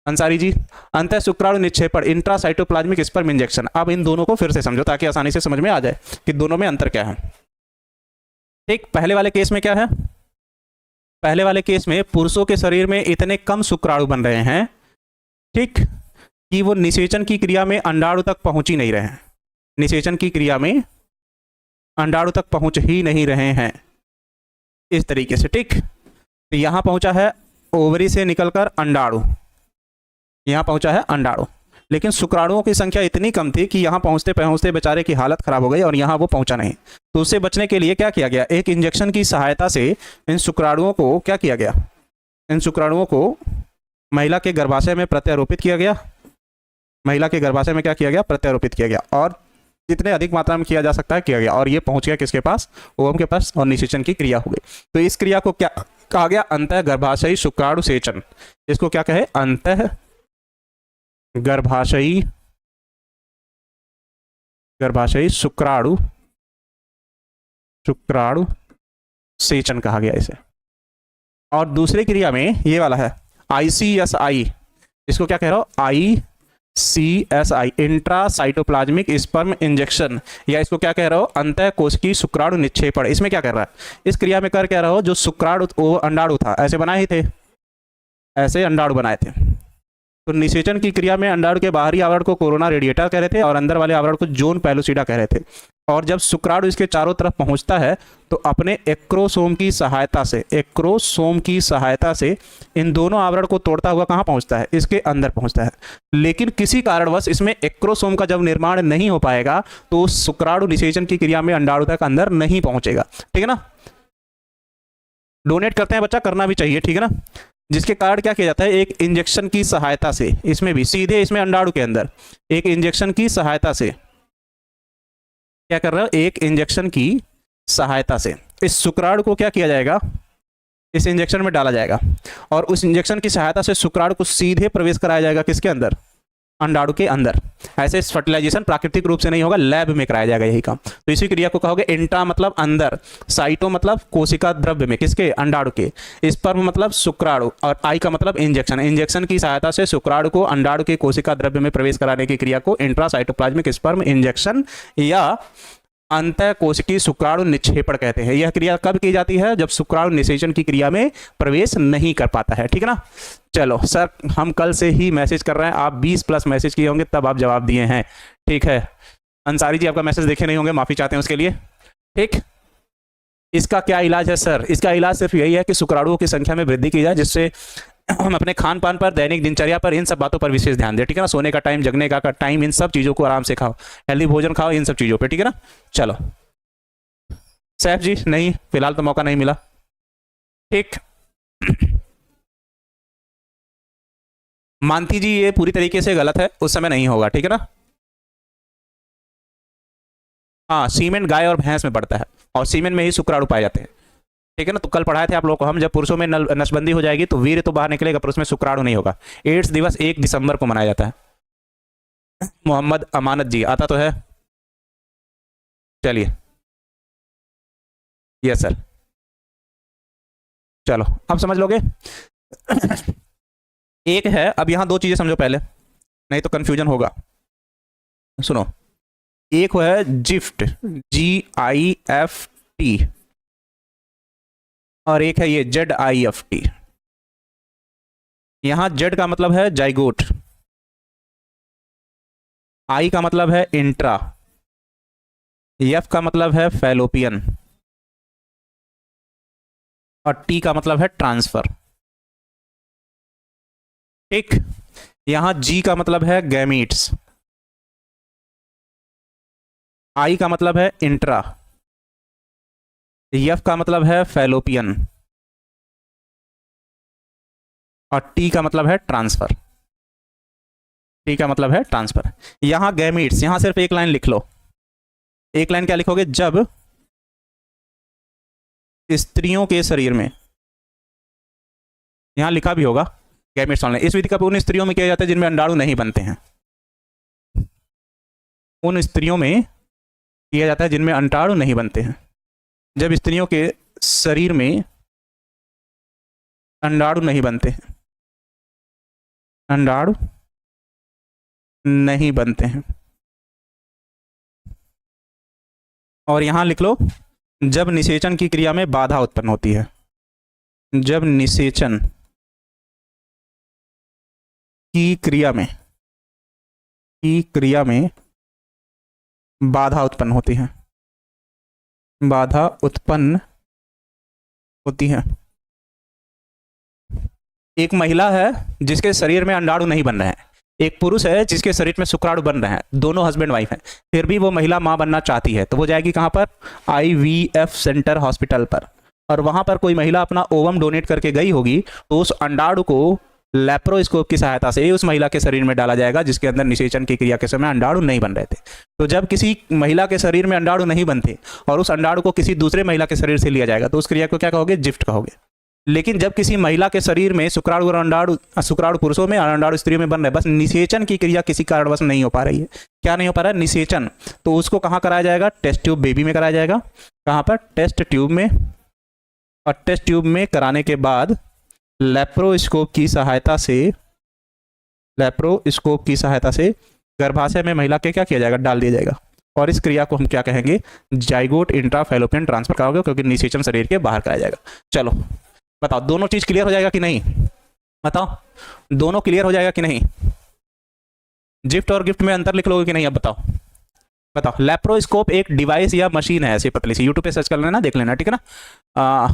S1: अंसारी जी, अंतः शुक्राणु निक्षेपण इंट्रासाइटोप्लाज्मिक स्पर्म इंजेक्शन। अब इन दोनों को फिर से समझो ताकि आसानी से समझ में आ जाए कि दोनों में अंतर क्या है। ठीक, पहले वाले केस में क्या है, पहले वाले केस में पुरुषों के शरीर में इतने कम शुक्राणु बन रहे हैं, ठीक, कि वो निषेचन की क्रिया में अंडाणु तक पहुंच ही नहीं रहे हैं, निषेचन की क्रिया में अंडाणु तक पहुंच ही नहीं रहे हैं इस तरीके से। ठीक, तो यहां पहुंचा है ओवरी से निकलकर अंडाणु, यहां पहुंचा है अंडाणु, लेकिन शुक्राणुओं की संख्या इतनी कम थी कि यहां पहुंचते पहुंचते बेचारे की हालत खराब हो गई और यहां वो पहुंचा नहीं। तो उससे बचने के लिए क्या किया गया, एक इंजेक्शन की सहायता से इन शुक्राणुओं को क्या किया गया, इन शुक्राणुओं को महिला के गर्भाशय में प्रत्यारोपित किया गया, महिला के गर्भाशय में क्या किया गया, प्रत्यारोपित किया गया, और जितने अधिक मात्रा में किया जा सकता है किया गया, और ये पहुंच गया किसके पास, ओवम के पास, और निषेचन की क्रिया हो गई। तो इस क्रिया को क्या कहा गया, अंतः गर्भाशयी शुक्राणु सेचन। इसको क्या कहे, अंतः गर्भाशयी शुक्राणु सेचन कहा गया इसे। और दूसरी क्रिया में ये वाला है ICSI, इसको क्या कह रहा हो, ICSI इंट्रासाइटोप्लाज्मिक स्पर्म इंजेक्शन, या इसको क्या कह रहा हो, अंतः कोशिकीय शुक्राणु निक्षेपण। इसमें क्या कर रहा है, इस क्रिया में कर क्या रहा हो, जो शुक्राणु वो अंडाणु था, ऐसे बनाए ही थे, ऐसे अंडाणु बनाए थे। तो निषेचन की क्रिया में अंडाणु के बाहरी आवरण को कोरोना रेडिएटर कह रहे थे और अंदर वाले आवरण को जोन पेलुसिडा कह रहे थे। और जब शुक्राणु इसके चारों तरफ पहुंचता है तो अपने एक्रोसोम की सहायता से इन दोनों आवरण को तोड़ता हुआ कहां पहुंचता है, इसके अंदर पहुंचता है। लेकिन किसी कारणवश इसमें एक्रोसोम का जब निर्माण नहीं हो पाएगा तो शुक्राणु निषेचन की क्रिया में अंडाणु तक अंदर नहीं पहुंचेगा। ठीक है ना, डोनेट करते हैं बच्चा, करना भी चाहिए, ठीक है ना। जिसके कारण क्या किया जाता है, एक इंजेक्शन की सहायता से, इसमें भी सीधे इसमें अंडाणु के अंदर एक इंजेक्शन की सहायता से क्या कर रहा है, एक इंजेक्शन की सहायता से इस शुक्राणु को क्या किया जाएगा, इस इंजेक्शन में डाला जाएगा, और उस इंजेक्शन की सहायता से शुक्राणु को सीधे प्रवेश कराया जाएगा किसके अंदर, अंडाणु के अंदर। ऐसे फर्टिलाइजेशन प्राकृतिक रूप से नहीं होगा, लैब में कराया जाएगा यही काम। तो इसी क्रिया को कहोगे इंट्रा मतलब अंदर, साइटो मतलब कोशिका द्रव्य में, किसके, अंडाणु के, स्पर्म मतलब शुक्राणु, और आई का मतलब इंजेक्शन, इंजेक्शन की सहायता से शुक्राणु को अंडाणु के कोशिका द्रव्य में प्रवेश कराने की क्रिया को इंट्रासाइटोप्लाज्मिक स्पर्म इंजेक्शन या अंतः कोशिकीय शुक्राणु निक्षेपण कहते हैं। यह क्रिया कब की जाती है, जब शुक्राणु निषेचन की क्रिया में प्रवेश नहीं कर पाता है। ठीक है ना। चलो सर, हम कल से ही मैसेज कर रहे हैं, आप 20+ मैसेज किए होंगे तब आप जवाब दिए हैं। ठीक है, अंसारी जी आपका मैसेज देखे नहीं होंगे, माफी चाहते हैं उसके लिए। ठीक, इसका क्या इलाज है सर, इसका इलाज सिर्फ यही है कि शुक्राणुओं की संख्या में वृद्धि की जाए, जिससे हम अपने खान पान पर, दैनिक दिनचर्या पर, इन सब बातों पर विशेष ध्यान दें। ठीक है ना, सोने का टाइम, जगने का टाइम, इन सब चीजों को आराम से खाओ, हेल्दी भोजन खाओ, इन सब चीजों पे। ठीक है ना। चलो सैफ जी, नहीं फिलहाल तो मौका नहीं मिला। ठीक, मानती जी ये पूरी तरीके से गलत है, उस समय नहीं होगा। ठीक है ना। हाँ, सीमेंट गाय और भैंस में बढ़ता है और सीमेंट में ही शुक्राणु पाए जाते हैं। ठीक है ना। तो कल पढ़ाए थे आप लोगों को हम, जब पुरुषों में नसबंदी हो जाएगी तो वीर्य तो बाहर निकलेगा पर उसमें शुक्राणु नहीं होगा। एड्स दिवस 1 दिसंबर को मनाया जाता है। मोहम्मद अमानत जी आता तो है, चलिए, यस सर, चलो अब समझ लोगे। एक है, अब यहां दो चीजें समझो पहले, नहीं तो कंफ्यूजन होगा। सुनो, एक है जिफ्ट, GIFT, और एक है ये ZIFT। यहां Z का मतलब है जाइगोट, I का मतलब है इंट्रा, F का मतलब है फैलोपियन, और T का मतलब है ट्रांसफर। ठीक, यहां G का मतलब है गैमीट्स, I का मतलब है इंट्रा, F का मतलब है फैलोपियन, और T का मतलब है ट्रांसफर। T का मतलब है ट्रांसफर। यहां गैमीट्स, यहां सिर्फ एक लाइन लिख लो। एक लाइन क्या लिखोगे, जब स्त्रियों के शरीर में, यहां लिखा भी होगा गैमेट्स ऑनलाइन। इस विधि का उन स्त्रियों में किया जाता है जिनमें अंडाणु नहीं बनते हैं, उन स्त्रियों में किया जाता है जिनमें अंडाणु नहीं बनते हैं। जब स्त्रियों के शरीर में अंडाणु नहीं बनते हैं अंडाणु नहीं बनते हैं। और यहां लिख लो, जब निषेचन की क्रिया में बाधा उत्पन्न होती है, जब निषेचन की क्रिया में बाधा उत्पन्न होती है, बाधा उत्पन्न होती है। एक महिला है जिसके शरीर में अंडाणु नहीं बन रहे हैं, एक पुरुष है जिसके शरीर में शुक्राणु बन रहे हैं, दोनों हस्बैंड वाइफ हैं, फिर भी वो महिला मां बनना चाहती है, तो वो जाएगी कहां पर? IVF सेंटर हॉस्पिटल पर, और वहां पर कोई महिला अपना ओवम डोनेट करके गई होगी, तो उस अंडाणु को लेप्रोस्कोप की सहायता से उस महिला के शरीर में डाला जाएगा जिसके अंदर निषेचन की क्रिया के समय अंडाणु नहीं बन रहे थे। तो जब किसी महिला के शरीर में अंडाणु नहीं बनते और उस अंडाणु को किसी दूसरे महिला के शरीर से लिया जाएगा, तो उस क्रिया को क्या कहोगे? जिफ्ट कहोगे। लेकिन जब किसी महिला के शरीर में शुक्राणु और अंडाणु, शुक्राणु पुरुषों में, अंडाणु स्त्रियों में बन रहे, बस निषेचन की क्रिया किसी कारणवश नहीं हो पा रही है। क्या नहीं हो पा रहा है? निषेचन। तो उसको कहाँ कराया जाएगा? टेस्ट ट्यूब बेबी में कराया जाएगा। कहाँ पर? टेस्ट ट्यूब में। और टेस्ट ट्यूब में कराने के बाद लेप्रोस्कोप की सहायता से गर्भाशय में महिला के क्या किया जाएगा? डाल दिया जाएगा। और इस क्रिया को हम क्या कहेंगे? जाइगोट इंट्राफैलोपियन ट्रांसफर कहोगे, क्योंकि निषेचन शरीर के बाहर कराया जाएगा। चलो बताओ, दोनों चीज क्लियर हो जाएगा कि नहीं? बताओ, दोनों क्लियर हो जाएगा कि नहीं? जिफ्ट और गिफ्ट में अंतर लिख लोगे कि नहीं? अब बताओ। लेप्रोस्कोप एक डिवाइस या मशीन है ऐसी पतली सी, यूट्यूब पे सर्च कर लेना, देख लेना, ठीक है ना।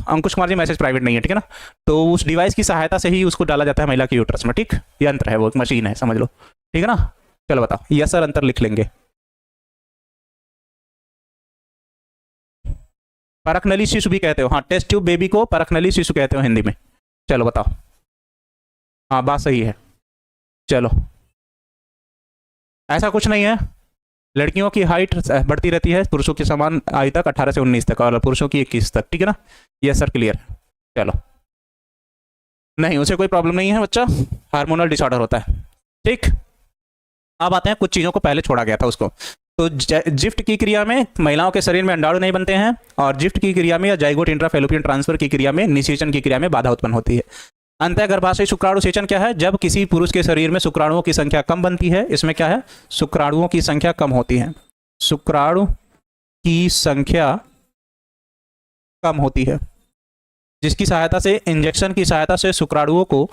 S1: अंकुश कुमार जी, मैसेज प्राइवेट नहीं है, ठीक है ना। तो उस डिवाइस की सहायता से ही उसको डाला जाता है महिला के यूट्रस में, ठीक। यंत्र है वो, मशीन है, समझ लो, ठीक है ना। चलो बताओ, यस सर अंतर लिख लेंगे। परखनली शिशु भी कहते हो, हाँ, टेस्ट ट्यूब बेबी को परखनली शिशु कहते हो हिंदी में। चलो बताओ, हाँ बात सही है। चलो, ऐसा कुछ नहीं है, लड़कियों की हाइट बढ़ती रहती है पुरुषों के समान आयु तक, 18 से 19 तक, और पुरुषों की 21 तक, ठीक है ना। Yes sir clear. चलो, नहीं उसे कोई प्रॉब्लम नहीं है बच्चा, हार्मोनल डिसऑर्डर होता है, ठीक। अब आते हैं कुछ चीज़ों को पहले छोड़ा गया था उसको। तो जिफ्ट की क्रिया में महिलाओं के शरीर में अंडाणु नहीं बनते हैं, और जिफ्ट की क्रिया में या जाइगोट इंट्राफैलोपियन ट्रांसफर की क्रिया में, निषेचन की क्रिया में बाधा उत्पन्न होती है। अंतःगर्भाशयी शुक्राणु सेचन क्या है? जब किसी पुरुष के शरीर में शुक्राणुओं की संख्या कम बनती है, इसमें क्या है? शुक्राणुओं की संख्या कम होती है, शुक्राणु की संख्या कम होती है, जिसकी सहायता से, इंजेक्शन की सहायता से शुक्राणुओं को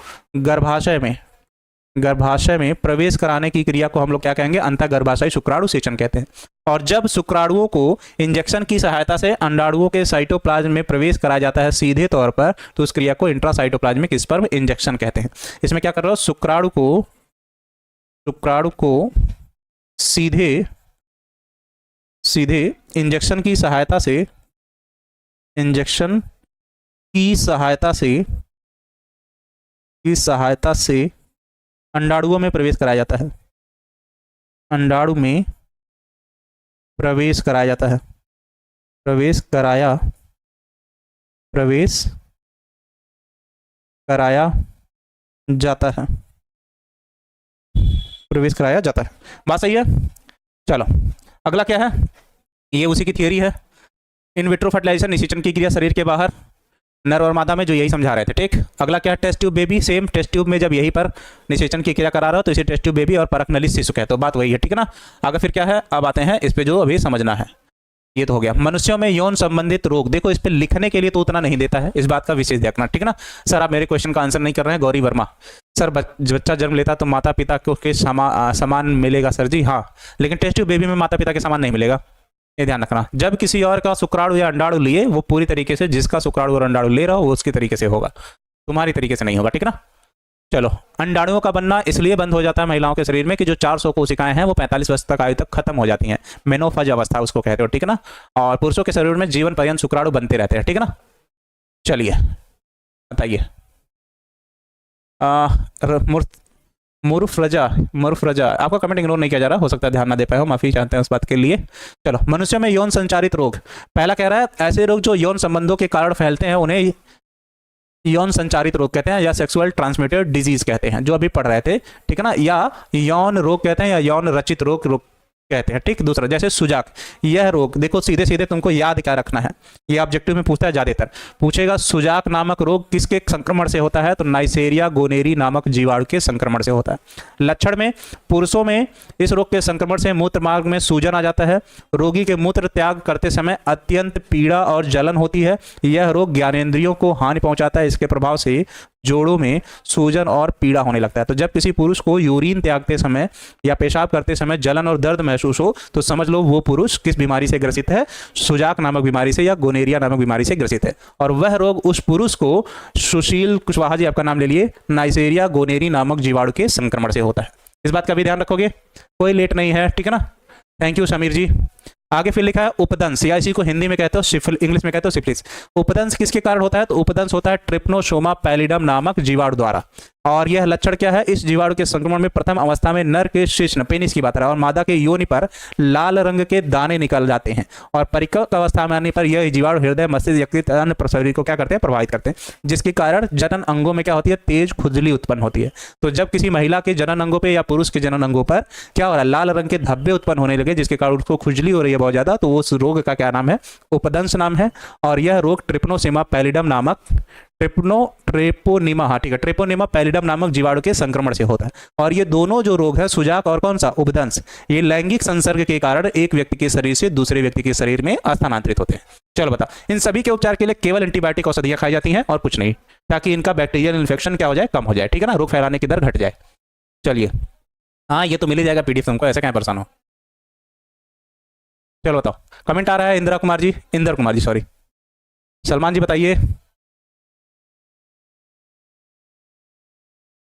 S1: गर्भाशय में प्रवेश कराने की क्रिया को हम लोग क्या कहेंगे? अंतःगर्भाशयी शुक्राणु सेचन कहते हैं। और जब शुक्राणुओं को इंजेक्शन की सहायता से अंडाणुओं के साइटोप्लाज्म में प्रवेश कराया जाता है सीधे तौर पर, तो उस क्रिया को इंट्रासाइटोप्लाज्मिक स्पर्म इंजेक्शन कहते हैं। इसमें क्या कर रहे हो? शुक्राणु को सीधे इंजेक्शन की सहायता से अंडाणुओं में प्रवेश कराया जाता है, अंडाणु में प्रवेश कराया जाता है, प्रवेश कराया जाता है। बात सही है। चलो अगला क्या है? ये उसी की थियरी है, इन विट्रो फर्टिलाइजेशन, निषेचन की क्रिया शरीर के बाहर, नर और मादा में, जो यही समझा रहे थे, ठीक। अगला क्या है? Test tube baby. Same test tube में जब यहीं पर निषेचन की क्रिया करा रहा हो तो इसे टेस्ट ट्यूब बेबी और परखनली शिशु कहते हो, बात वही है, ठीक है ना। आगे फिर क्या है? अब आते हैं इस पे जो अभी समझना है। ये तो हो गया मनुष्यों में यौन संबंधित रोग। देखो इस पे लिखने के लिए तो उतना नहीं देता है, इस बात का विशेष देखना, ठीक है ना। सर आप मेरे क्वेश्चन का आंसर नहीं कर रहे हैं, गौरी वर्मा। सर बच्चा जन्म लेता तो माता पिता को के समान मिलेगा सर जी, हाँ, लेकिन टेस्ट ट्यूब बेबी में माता पिता के समान नहीं मिलेगा, ये ध्यान रखना। जब किसी और का शुक्राणु या अंडाणु लिए, वो पूरी तरीके से जिसका शुक्राणु और अंडाणु ले रहा हो वो उसकी तरीके से होगा, तुम्हारी तरीके से नहीं होगा, ठीक है ना। चलो, अंडाणुओं का बनना इसलिए बंद हो जाता है महिलाओं के शरीर में कि जो 400 कोशिकाएं हैं वो 45 वर्ष तक आयु तक खत्म हो जाती हैं, मेनोफज अवस्था उसको कहते हो, ठीक है ना। और पुरुषों के शरीर में जीवन पर्यंत शुक्राणु बनते रहते हैं, ठीक है ना। चलिए बताइए, मुरफ्रजा, आपका कमेंट इग्नोर नहीं किया जा रहा, हो सकता है ध्यान ना दे पाए हो, माफी चाहते हैं उस बात के लिए। चलो, मनुष्य में यौन संचारित रोग। पहला कह रहा है ऐसे रोग जो यौन संबंधों के कारण फैलते हैं उन्हें यौन संचारित रोग कहते हैं, या सेक्सुअल ट्रांसमिटेड डिजीज कहते हैं, जो अभी पढ़ रहे थे, ठीक है ना। या यौन रोग कहते हैं, या यौन रचित रोग कहते हैं। ठीक, दूसरा जैसे सुजाक, यह रोग, देखो सीधे सीधे तुमको याद क्या रखना है, ये ऑब्जेक्टिव में पूछता है ज्यादातर, पूछेगा सुजाक नामक रोग किसके संक्रमण से होता है, तो नाइसेरिया गोनेरी नामक जीवाणु के संक्रमण से होता है। लक्षण में पुरुषों में इस रोग के संक्रमण से मूत्र मार्ग में सूजन आ जाता है, रोगी के मूत्र त्याग करते समय अत्यंत पीड़ा और जलन होती है, यह रोग ज्ञानेंद्रियों को हानि पहुंचाता है, इसके प्रभाव से जोड़ों में सूजन और पीड़ा होने लगता है। तो जब किसी पुरुष को यूरिन त्यागते समय या पेशाब करते समय जलन और दर्द महसूस हो तो समझ लो वो पुरुष किस बीमारी से ग्रसित है, सुजाक नामक बीमारी से या गोनेरिया नामक बीमारी से ग्रसित है। और वह रोग उस पुरुष को, सुशील कुशवाहा जी आपका नाम ले लिए, नाइसेरिया गोनेरी नामक जीवाणु के संक्रमण से होता है। इस बात का भी ध्यान रखोगे, कोई लेट नहीं है, ठीक है ना। थैंक यू समीर जी। आगे फिर लिखा है उपदंश, या इसी को हिंदी में कहते हो सिफिल, इंग्लिश में कहते हो सिफिलिस। उपदंश किसके कारण होता है, तो उपदंश होता है ट्रिप्नोसोमा पैलिडम नामक जीवाणु द्वारा। और यह लक्षण क्या है, इस जीवाणु के संक्रमण में प्रथम अवस्था में नर के शिश्न, पेनिस की बात है, और मादा के योनि पर लाल रंग के दाने निकल जाते हैं, और परिपक्व अवस्था में आने पर यह जीवाणु हृदय, मस्तिष्क, यकृत, अन्य शरीर को क्या करते हैं, प्रभावित करते हैं, जिसके कारण जनन अंगों में क्या होती है, तेज खुजली उत्पन्न होती है। तो जब किसी महिला के जनन अंगों पर या पुरुष के जनन अंगों पर क्या हो रहा है, लाल रंग के धब्बे उत्पन्न होने लगे, जिसके कारण उसको खुजली हो रही है बहुत ज्यादा, तो उस रोग का क्या नाम है, उपदंश नाम है। और यह रोग ट्रिप्नोसोमा पैलिडम नामक ट्रेपोनिमा, हाँ ठीक है, ट्रेपोनिमा पैलिडम नामक जीवाणु के संक्रमण से होता है। और ये दोनों जो रोग है, सुजाक और कौन सा, उपदंश, ये लैंगिक संसर्ग के कारण एक व्यक्ति के शरीर से दूसरे व्यक्ति के शरीर में स्थानांतरित होते हैं। चलो बता, इन सभी के उपचार के लिए केवल एंटीबायोटिक औषधियां खाई जाती हैं और कुछ नहीं, ताकि इनका बैक्टीरियल इन्फेक्शन क्या हो जाए, कम हो जाए, ठीक है ना, रोग फैलाने की दर घट जाए। चलिए, हाँ ये तो मिल ही जाएगा पीडीएफ तुमको, ऐसे क्या परेशान हो। चलो बताओ, कमेंट आ रहा है इंदिरा कुमार जी, इंदर कुमार जी सॉरी, सलमान जी बताइए,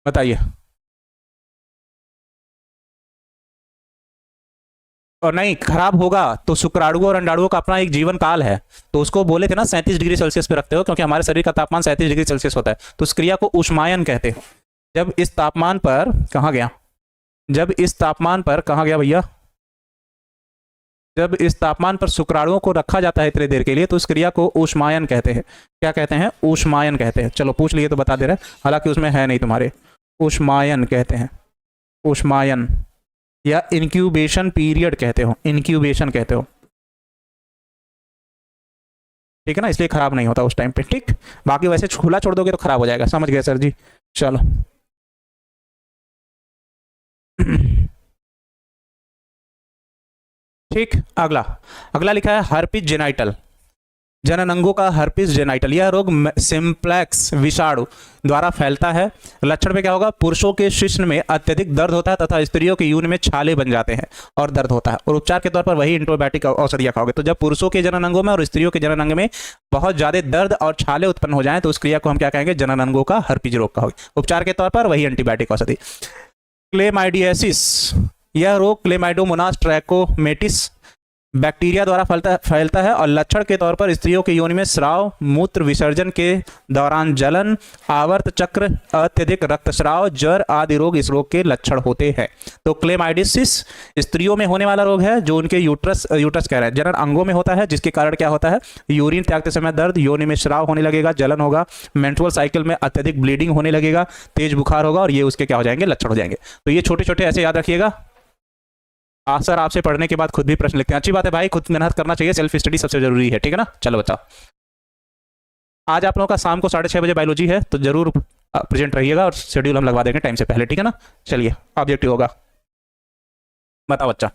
S1: बताइए। और नहीं खराब होगा तो शुक्राणुओं और अंडाणुओं का अपना एक जीवन काल है, तो उसको बोले थे ना 37 डिग्री सेल्सियस पे रखते हो, क्योंकि हमारे शरीर का तापमान 37 डिग्री सेल्सियस होता है, तो उस क्रिया को ऊष्मायन कहते हो। जब इस तापमान पर, कहाँ गया, जब इस तापमान पर, कहाँ गया भैया, जब इस तापमान पर शुक्राणुओं को रखा जाता है इतनी देर के लिए, तो उस क्रिया को ऊष्मायन कहते हैं। क्या कहते हैं, ऊष्मायन कहते हैं। चलो पूछ लिए तो बता दे रहे, हालांकि उसमें है नहीं तुम्हारे, ऊष्मायन कहते हैं, ऊष्मायन, या इंक्यूबेशन पीरियड कहते हो, इंक्यूबेशन कहते हो, ठीक है ना, इसलिए खराब नहीं होता उस टाइम पे, ठीक। बाकी वैसे खुला छोड़ दोगे तो खराब हो जाएगा, समझ गए सर जी। चलो ठीक, अगला, अगला लिखा है हर्पिस जेनाइटल, जनन अंगों का हर्पिस जेनाइटल, यह रोग सिंप्लेक्स विषाणु द्वारा फैलता है। लक्षण में क्या होगा, पुरुषों के शिश्न में अत्यधिक दर्द होता है तथा स्त्रियों के यून में छाले बन जाते हैं और दर्द होता है, और उपचार के तौर पर वही एंटीबायोटिक औषधियां खाओगे। तो जब पुरुषों के जनन अंगों में और स्त्रियों के जनन अंग में बहुत ज्यादा दर्द और छाले उत्पन्न हो जाए तो उस क्रिया को हम क्या कहेंगे, जनन अंगों का हर्पिस रोग कहोगे। उपचार के तौर पर वही एंटीबायोटिक औषधि। क्लेमाइडियासिस, यह रोग क्लेमाइडोमोनास ट्रैकोमेटिस बैक्टीरिया द्वारा फैलता है, और लक्षण के तौर पर स्त्रियों के योनि में स्राव, मूत्र विसर्जन के दौरान जलन, आवर्त चक्र, अत्यधिक रक्तस्राव, ज्वर आदि रोग इस रोग के लक्षण होते हैं। तो क्लेमाइडियासिस स्त्रियों में होने वाला रोग है, जो उनके यूट्रस कह रहे हैं, जनन अंगों में होता है, जिसके कारण क्या होता है, यूरिन त्यागते समय दर्द, योनि में स्राव होने लगेगा, जलन होगा, मेंस्ट्रुअल साइकिल में अत्यधिक ब्लीडिंग होने लगेगा, तेज बुखार होगा, और ये उसके क्या हो जाएंगे, लक्षण हो जाएंगे। तो ये छोटे छोटे ऐसे याद रखिएगा। सर आपसे पढ़ने के बाद खुद भी प्रश्न लिखते हैं, अच्छी बात है भाई, खुद मेहनत करना चाहिए, सेल्फ स्टडी सबसे जरूरी है, ठीक है ना। चलो बताओ, आज आप लोगों का शाम को 6:30 बजे बायोलॉजी है, तो जरूर प्रेजेंट रहिएगा, और शेड्यूल हम लगवा देंगे टाइम से पहले, ठीक है ना। चलिए ऑब्जेक्टिव होगा, बताओ बच्चा।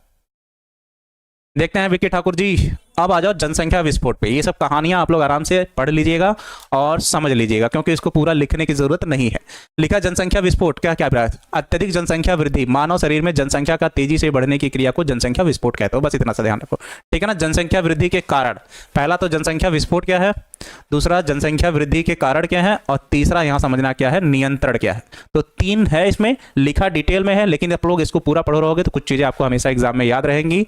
S1: देखते हैं विक्की ठाकुर जी, अब आ जाओ जनसंख्या विस्फोट पे। ये सब कहानियां आप लोग आराम से पढ़ लीजिएगा और समझ लीजिएगा, क्योंकि इसको पूरा लिखने की जरूरत नहीं है। लिखा जनसंख्या विस्फोट, क्या क्या है, अत्यधिक जनसंख्या वृद्धि, मानव शरीर में जनसंख्या का तेजी से बढ़ने की क्रिया को जनसंख्या विस्फोट कहते हो, बस इतना सा ध्यान रखो, ठीक है ना। जनसंख्या वृद्धि के कारण, पहला तो जनसंख्या विस्फोट क्या है, दूसरा जनसंख्या वृद्धि के कारण क्या है, और तीसरा यहां समझना क्या है, नियंत्रण क्या है। तो 3 है इसमें, लिखा डिटेल में है, लेकिन आप लोग इसको पूरा पढ़ रहोगे तो कुछ चीजें आपको हमेशा एग्जाम में याद रहेंगी।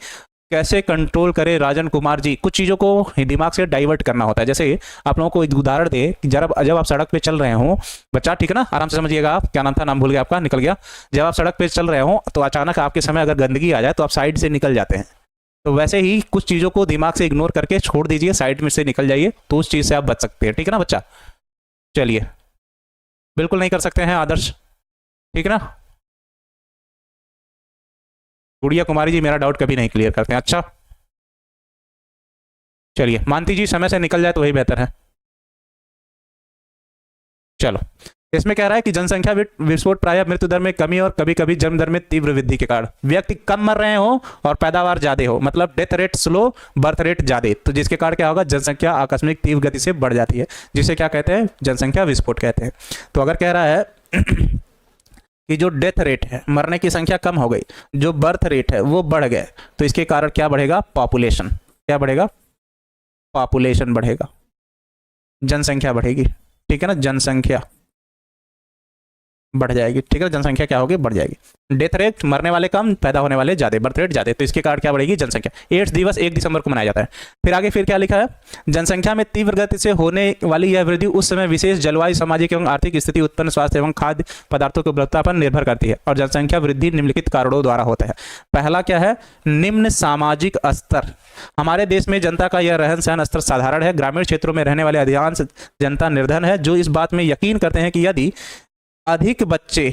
S1: कैसे कंट्रोल करें राजन कुमार जी, कुछ चीज़ों को दिमाग से डाइवर्ट करना होता है। जैसे आप लोगों को एक उदाहरण दे कि जब आप सड़क पे चल रहे हो, बच्चा ठीक है ना, आराम से समझिएगा, आप क्या नाम था, नाम भूल गया आपका, निकल गया। जब आप सड़क पे चल रहे हो तो अचानक आपके समय अगर गंदगी आ जाए तो आप साइड से निकल जाते हैं, तो वैसे ही कुछ चीज़ों को दिमाग से इग्नोर करके छोड़ दीजिए, साइड में से निकल जाइए, तो उस चीज़ से आप बच सकते हैं, ठीक है ना बच्चा। चलिए, बिल्कुल नहीं कर सकते हैं आदर्श, ठीक है ना। गुड़िया कुमारी जी मेरा डाउट कभी नहीं क्लियर करते हैं। अच्छा चलिए, मानती जी समय से निकल जाए तो वही बेहतर है। चलो, इसमें कह रहा है कि जनसंख्या विस्फोट प्रायः मृत्यु दर में कमी और कभी कभी जन्म दर में तीव्र वृद्धि के कारण व्यक्ति कम मर रहे हो और पैदावार ज्यादा हो, मतलब death rate slow, birth rate ज्यादा, तो जिसके कारण क्या होगा, जनसंख्या आकस्मिक तीव्र गति से बढ़ जाती है, जिसे क्या कहते हैं, जनसंख्या विस्फोट कहते हैं। तो अगर कह रहा है कि जो डेथ रेट है, मरने की संख्या कम हो गई, जो बर्थ रेट है वो बढ़ गए, तो इसके कारण क्या बढ़ेगा, पॉपुलेशन। क्या बढ़ेगा, पॉपुलेशन बढ़ेगा, जनसंख्या बढ़ेगी, ठीक है ना, जनसंख्या बढ़ जाएगी, ठीक है, जनसंख्या क्या होगी, बढ़ जाएगी। डेथ रेट, मरने वाले कम, पैदा होने वाले ज्यादा, बर्थ रेट ज्यादा, तो इसके कारण क्या बढ़ेगी, जनसंख्या। एड्स दिवस 1 दिसंबर को मनाया जाता है। फिर आगे फिर क्या लिखा है, जनसंख्या में तीव्र गति से होने वाली यह वृद्धि उस समय विशेष जलवायु, सामाजिक एवं आर्थिक स्थिति, उत्पन्न स्वास्थ्य एवं खाद्य पदार्थों की उपलब्धता पर निर्भर करती है और जनसंख्या वृद्धि निम्नलिखित कारणों द्वारा होता है। पहला क्या है, निम्न सामाजिक स्तर। हमारे देश में जनता का यह रहन सहन स्तर साधारण है। ग्रामीण क्षेत्रों में रहने वाले अधिकांश जनता निर्धन है, जो इस बात में यकीन करते हैं कि यदि अधिक बच्चे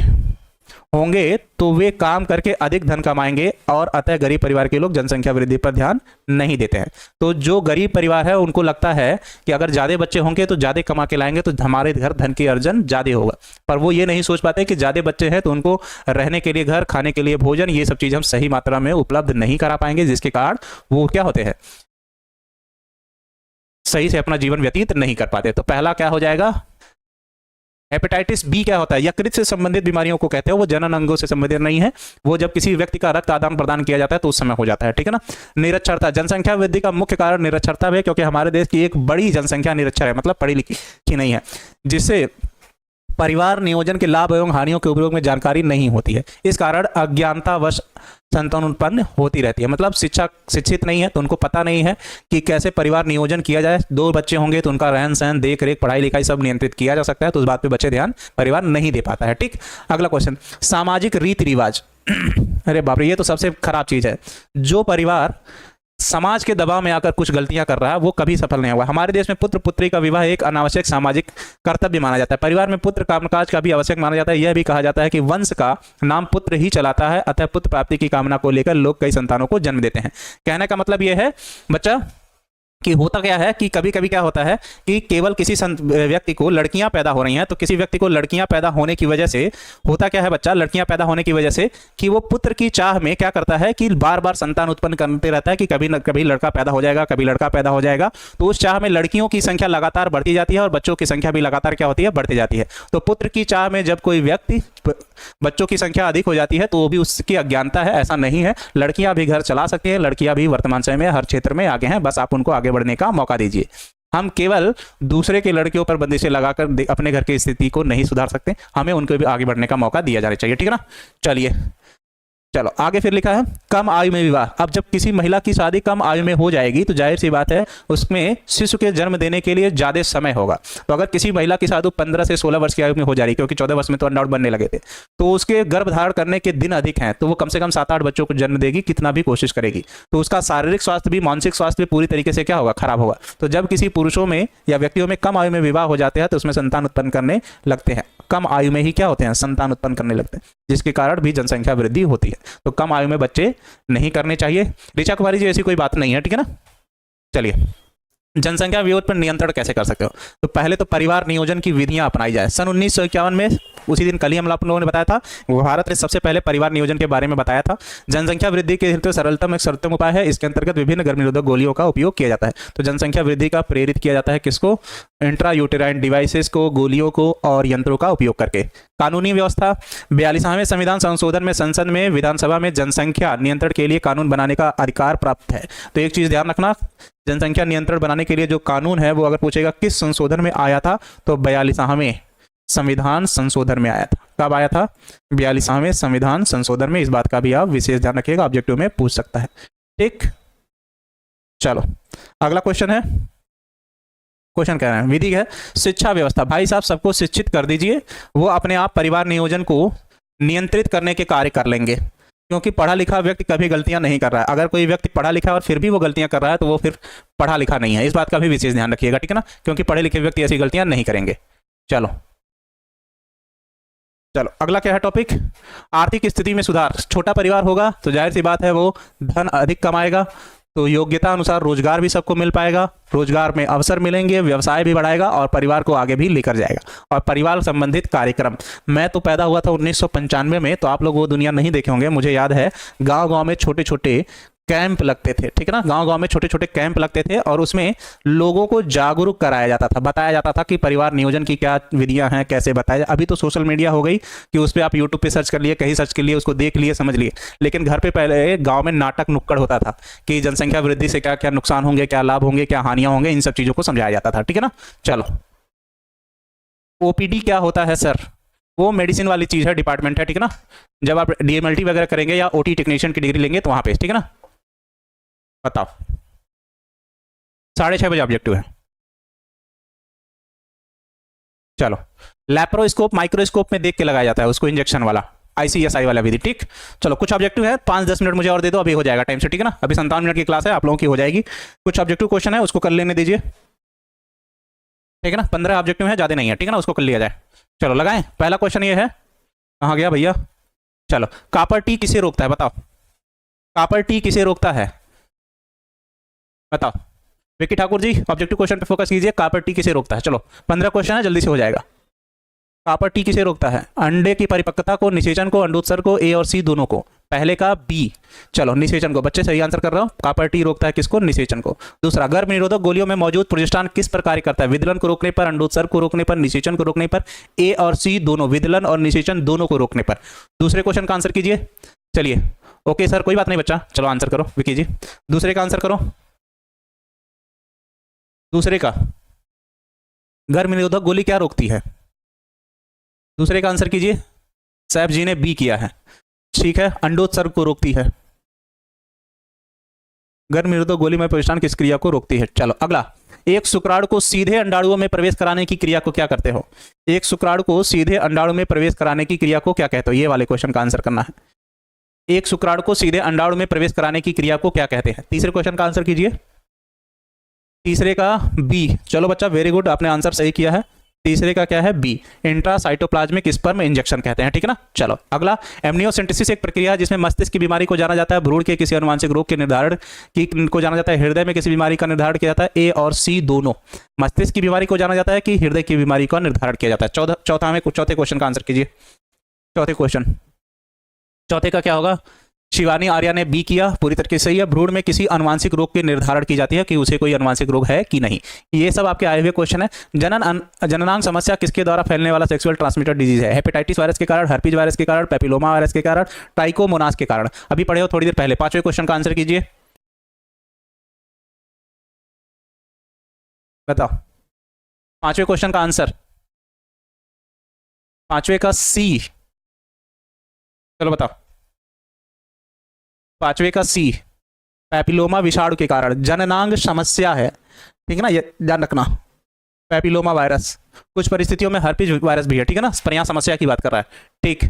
S1: होंगे तो वे काम करके अधिक धन कमाएंगे और अतः गरीब परिवार के लोग जनसंख्या वृद्धि पर ध्यान नहीं देते हैं। तो जो गरीब परिवार है उनको लगता है कि अगर ज्यादा बच्चे होंगे तो ज्यादा कमा के लाएंगे तो हमारे घर धन की अर्जन ज्यादा होगा, पर वो ये नहीं सोच पाते कि ज्यादा बच्चे हैं तो उनको रहने के लिए घर, खाने के लिए भोजन, ये सब चीज हम सही मात्रा में उपलब्ध नहीं करा पाएंगे, जिसके कारण वो क्या होते हैं, सही से अपना जीवन व्यतीत नहीं कर पाते। तो पहला क्या हो जाएगा, हेपेटाइटिस बी क्या होता है, यकृत से संबंधित बीमारियों को कहते हैं, वो जनन अंगों से संबंधित नहीं है, वो जब किसी व्यक्ति का रक्त आदान प्रदान किया जाता है तो उस समय हो जाता है, ठीक है ना। निरक्षरता, जनसंख्या वृद्धि का मुख्य कारण निरक्षरता है, क्योंकि हमारे देश की एक बड़ी जनसंख्या निरक्षर है, मतलब पढ़ी लिखी नहीं है, जिससे परिवार नियोजन के लाभ एवं हानियों के उपयोग में जानकारी नहीं होती है। इस कारण अज्ञानतावश संतान उत्पन्न होती रहती है, मतलब शिक्षित नहीं है तो उनको पता नहीं है कि कैसे परिवार नियोजन किया जाए। 2 बच्चे होंगे तो उनका रहन सहन, देख रेख, पढ़ाई लिखाई सब नियंत्रित किया जा सकता है, तो उस बात पे बच्चे ध्यान परिवार नहीं दे पाता है, ठीक। अगला क्वेश्चन, सामाजिक रीति रिवाज। अरे बाप रे, ये तो सबसे खराब चीज है। जो परिवार समाज के दबाव में आकर कुछ गलतियां कर रहा है वो कभी सफल नहीं होगा। हमारे देश में पुत्र पुत्री का विवाह एक अनावश्यक सामाजिक कर्तव्य माना जाता है। परिवार में पुत्र कामकाज का भी आवश्यक माना जाता है। यह भी कहा जाता है कि वंश का नाम पुत्र ही चलाता है, अतः पुत्र प्राप्ति की कामना को लेकर लोग कई संतानों को जन्म देते हैं। कहने का मतलब यह है बच्चा कि होता क्या है कि कभी कभी क्या होता है कि केवल किसी व्यक्ति को लड़कियां पैदा हो रही हैं, तो किसी व्यक्ति को लड़कियां पैदा होने की वजह से होता क्या है बच्चा, लड़कियां पैदा होने की वजह से कि वो पुत्र की चाह में क्या करता है कि बार बार संतान उत्पन्न करते रहता है कि कभी न कभी लड़का पैदा हो जाएगा, कभी लड़का पैदा हो जाएगा। तो उस चाह में लड़कियों की संख्या लगातार बढ़ती जाती है और बच्चों की संख्या भी लगातार क्या होती है, बढ़ती जाती है। तो पुत्र की चाह में जब कोई व्यक्ति बच्चों की संख्या अधिक हो जाती है तो वो भी उसकी अज्ञानता है, ऐसा नहीं है। लड़कियां भी घर चला सकती हैं, लड़कियां भी वर्तमान समय में हर क्षेत्र में आगे हैं, बस आप उनको आगे बढ़ने का मौका दीजिए। हम केवल दूसरे के लड़कियों पर बंदिशें लगाकर अपने घर की स्थिति को नहीं सुधार सकते, हमें उनको भी आगे बढ़ने का मौका दिया जाना चाहिए, ठीक है ना। चलिए चलो आगे फिर लिखा है कम आयु में विवाह। अब जब किसी महिला की शादी कम आयु में हो जाएगी तो जाहिर सी बात है उसमें शिशु के जन्म देने के लिए ज्यादा समय होगा। तो अगर किसी महिला की शादी 15 से 16 वर्ष की आयु में हो जा रही, क्योंकि 14 वर्ष में तो अंडाउट बनने लगे थे, तो उसके गर्भ धारण करने के दिन अधिक हैं, तो वो कम से कम 7-8 बच्चों को जन्म देगी, कितना भी कोशिश करेगी। तो उसका शारीरिक स्वास्थ्य भी मानसिक स्वास्थ्य भी पूरी तरीके से क्या होगा, खराब होगा। तो जब किसी पुरुषों में या व्यक्तियों में कम आयु में विवाह हो जाते हैं तो उसमें संतान उत्पन्न करने लगते हैं, कम आयु में ही क्या होते हैं, संतान उत्पन्न करने लगते हैं, जिसके कारण भी जनसंख्या वृद्धि होती है। तो कम आयु में बच्चे नहीं करने चाहिए। ऋचा कुमारी जी ऐसी कोई बात नहीं है, ठीक है ना। चलिए जनसंख्या विरोध पर नियंत्रण कैसे कर सकते हो, तो पहले तो परिवार नियोजन की विधियां अपनाई जाए। सन 1951 में, उसी दिन कल ही हम लोगों ने बताया था, भारत ने सबसे पहले परिवार नियोजन के बारे में बताया था। जनसंख्या वृद्धि के हेतु सरलतम एक सर्वोत्तम उपाय है, इसके अंतर्गत विभिन्न गर्भ निरोधक गोलियों का उपयोग किया जाता है। तो जनसंख्या वृद्धि का प्रेरित किया जाता है किसको, इंट्रा यूटेराइन डिवाइसेस को, गोलियों को और यंत्रों का उपयोग करके। कानूनी व्यवस्था, 42वें संविधान संशोधन में संसद में विधानसभा में जनसंख्या नियंत्रण के लिए कानून बनाने का अधिकार प्राप्त है। तो एक चीज ध्यान रखना, जनसंख्या नियंत्रण बनाने के लिए जो कानून है वो अगर पूछेगा किस संशोधन में आया था, तो 42वें संविधान संशोधन में आया था। कब आया था, 42वें संविधान संशोधन में। इस बात का भी आप विशेष ध्यान रखिएगा, ऑब्जेक्टिव में पूछ सकता है, ठीक। चलो अगला क्वेश्चन है, क्वेश्चन कह रहे हैं विधि है शिक्षा व्यवस्था। भाई साहब सबको शिक्षित कर दीजिए, वो अपने आप परिवार नियोजन को नियंत्रित करने के कार्य कर लेंगे, क्योंकि पढ़ा लिखा व्यक्ति कभी गलतियां नहीं कर रहा है। अगर कोई व्यक्ति पढ़ा लिखा है और फिर भी वो गलतियां कर रहा है तो वो फिर पढ़ा लिखा नहीं है, इस बात का भी विशेष ध्यान रखिएगा, ठीक है ना, क्योंकि पढ़े लिखे व्यक्ति ऐसी गलतियां नहीं करेंगे। चलो चलो अगला क्या है टॉपिक, आर्थिक स्थिति में सुधार। छोटा परिवार होगा तो जाहिर सी बात है वो धन अधिक कमाएगा, तो योग्यता अनुसार रोजगार भी सबको मिल पाएगा, रोजगार में अवसर मिलेंगे, व्यवसाय भी बढ़ाएगा और परिवार को आगे भी लेकर जाएगा। और परिवार संबंधित कार्यक्रम, मैं तो पैदा हुआ था 1995 में, तो आप लोग वो दुनिया नहीं देखे होंगे। मुझे याद है गांव गांव में छोटे छोटे कैंप लगते थे, ठीक है ना, गांव गांव में छोटे छोटे कैंप लगते थे और उसमें लोगों को जागरूक कराया जाता था, बताया जाता था कि परिवार नियोजन की क्या विधियां हैं, कैसे बताया। अभी तो सोशल मीडिया हो गई कि उस पर आप यूट्यूब पे सर्च कर लिए, कहीं सर्च कर लिए, उसको देख लिए, समझ लिए। लेकिन घर पे पहले गांव में नाटक नुक्कड़ होता था कि जनसंख्या वृद्धि से क्या क्या नुकसान होंगे, क्या लाभ होंगे, क्या हानियां होंगे, इन सब चीजों को समझाया जाता था, ठीक है ना। चलो ओपीडी क्या होता है सर, वो मेडिसिन वाली चीज है, डिपार्टमेंट है, ठीक है ना। जब आप डीएमएलटी वगैरह करेंगे या ओटी टेक्नीशियन की डिग्री लेंगे तो वहां पे, ठीक है ना। बताओ 6:30 बजे ऑब्जेक्टिव है। चलो लैप्रोस्कोप माइक्रोस्कोप में देख के लगाया जाता है उसको, इंजेक्शन वाला, आईसीएसआई वाला विधि, ठीक। चलो कुछ ऑब्जेक्टिव है, 5-10 मिनट मुझे और दे दो, अभी हो जाएगा टाइम से, ठीक है ना। अभी 57 मिनट की क्लास है, आप लोगों की हो जाएगी। कुछ ऑब्जेक्टिव क्वेश्चन है उसको कर लेने दीजिए, ठीक है ना। 15 ऑब्जेक्टिव है, ज्यादा नहीं है, ठीक है ना, उसको कर लिया जाए। चलो लगाएं। पहला क्वेश्चन ये है, कहाँ गया भैया। चलो कापर टी किसे रोकता है, बताओ कापर टी किसे रोकता है, बताओ। विक्की ठाकुर जी ऑब्जेक्टिव क्वेश्चन पे फोकस कीजिए, कापर टी किसे रोकता है। चलो 15 क्वेश्चन है, जल्दी से हो जाएगा। कापर टी किसे रोकता है, अंडे की परिपक्वता को, निषेचन को, अंडोत्सर्ग को, ए और सी दोनों को। पहले का बी, चलो निषेचन को, बच्चे सही आंसर कर रहे हो। कापर टी रोकता है किसको, निषेचन को। दूसरा, गर्भ निरोधक गोलियों में मौजूद प्रोजेस्टेरॉन किस पर कार्य करता है, विदलन को रोकने पर, अंडोत्सर्ग को रोकने पर, निषेचन को रोकने पर, ए और सी दोनों, विदलन और निषेचन दोनों को रोकने पर। दूसरे क्वेश्चन का आंसर कीजिए। चलिए ओके सर, कोई बात नहीं बच्चा, चलो आंसर करो विकी जी, दूसरे का आंसर करो। दूसरे का, गर्भ निरोधक गोली क्या रोकती है, दूसरे का आंसर कीजिए। सैफ जी ने बी किया है, ठीक है, अंडोत्सर्ग को रोकती है। गर्भ निरोधक गोली में प्रोजेस्टेरॉन किस क्रिया को रोकती है। चलो अगला, एक शुक्राणु को सीधे अंडाणुओं में प्रवेश कराने की क्रिया को क्या करते हो, एक शुक्राणु को सीधे अंडाणु में प्रवेश कराने की क्रिया को क्या कहते हो, ये वाले क्वेश्चन का आंसर करना है। एक शुक्राणु को सीधे अंडाणु में प्रवेश कराने की क्रिया को क्या कहते हैं। तीसरे क्वेश्चन का आंसर कीजिए, तीसरे का बी। चलो बच्चा वेरी गुड, आपने आंसर सही किया है। तीसरे का क्या है, बी, इंट्रासाइटोप्लाज्मिक स्पर्म इंजेक्शन कहते हैं, ठीक है ना। चलो अगला, एमनियोसेंटेसिस एक प्रक्रिया है जिसमें मस्तिष्क की बीमारी को जाना जाता है, भ्रूण के किसी अनुवांशिक रोग के निर्धारण की को जाना जाता है, हृदय में किसी बीमारी का निर्धारण किया जाता है, ए और सी दोनों। मस्तिष्क की बीमारी को जाना जाता है कि हृदय की बीमारी का निर्धारण किया जाता है। चौथे क्वेश्चन का आंसर कीजिए। चौथे क्वेश्चन, चौथे का क्या होगा, शिवानी आर्या ने बी किया, पूरी तरीके से सही है। भ्रूण में किसी अनुवांशिक रोग की निर्धारण की जाती है कि उसे कोई अनुवांशिक रोग है कि नहीं। ये सब आपके आए हुए क्वेश्चन है। जननांग समस्या किसके द्वारा फैलने वाला सेक्सुअल ट्रांसमिटेड डिजीज है, हेपेटाइटिस वायरस के कारण, हर्पीज वायरस के कारण, पेपिलोमा वायरस के कारण, ट्राइकोमोनास के कारण। अभी पढ़े हो थोड़ी देर पहले। पांचवें क्वेश्चन का आंसर कीजिए, बताओ पांचवें क्वेश्चन का आंसर, पांचवें का सी। चलो बताओ, पांचवे का सी, पैपिलोमा विषाणु के कारण जननांग समस्या है, ठीक है ना, ये ध्यान रखना। पैपिलोमा वायरस, कुछ परिस्थितियों में हर्पीज वायरस भी है, ठीक है ना, पर यहाँ समस्या की बात कर रहा है, ठीक।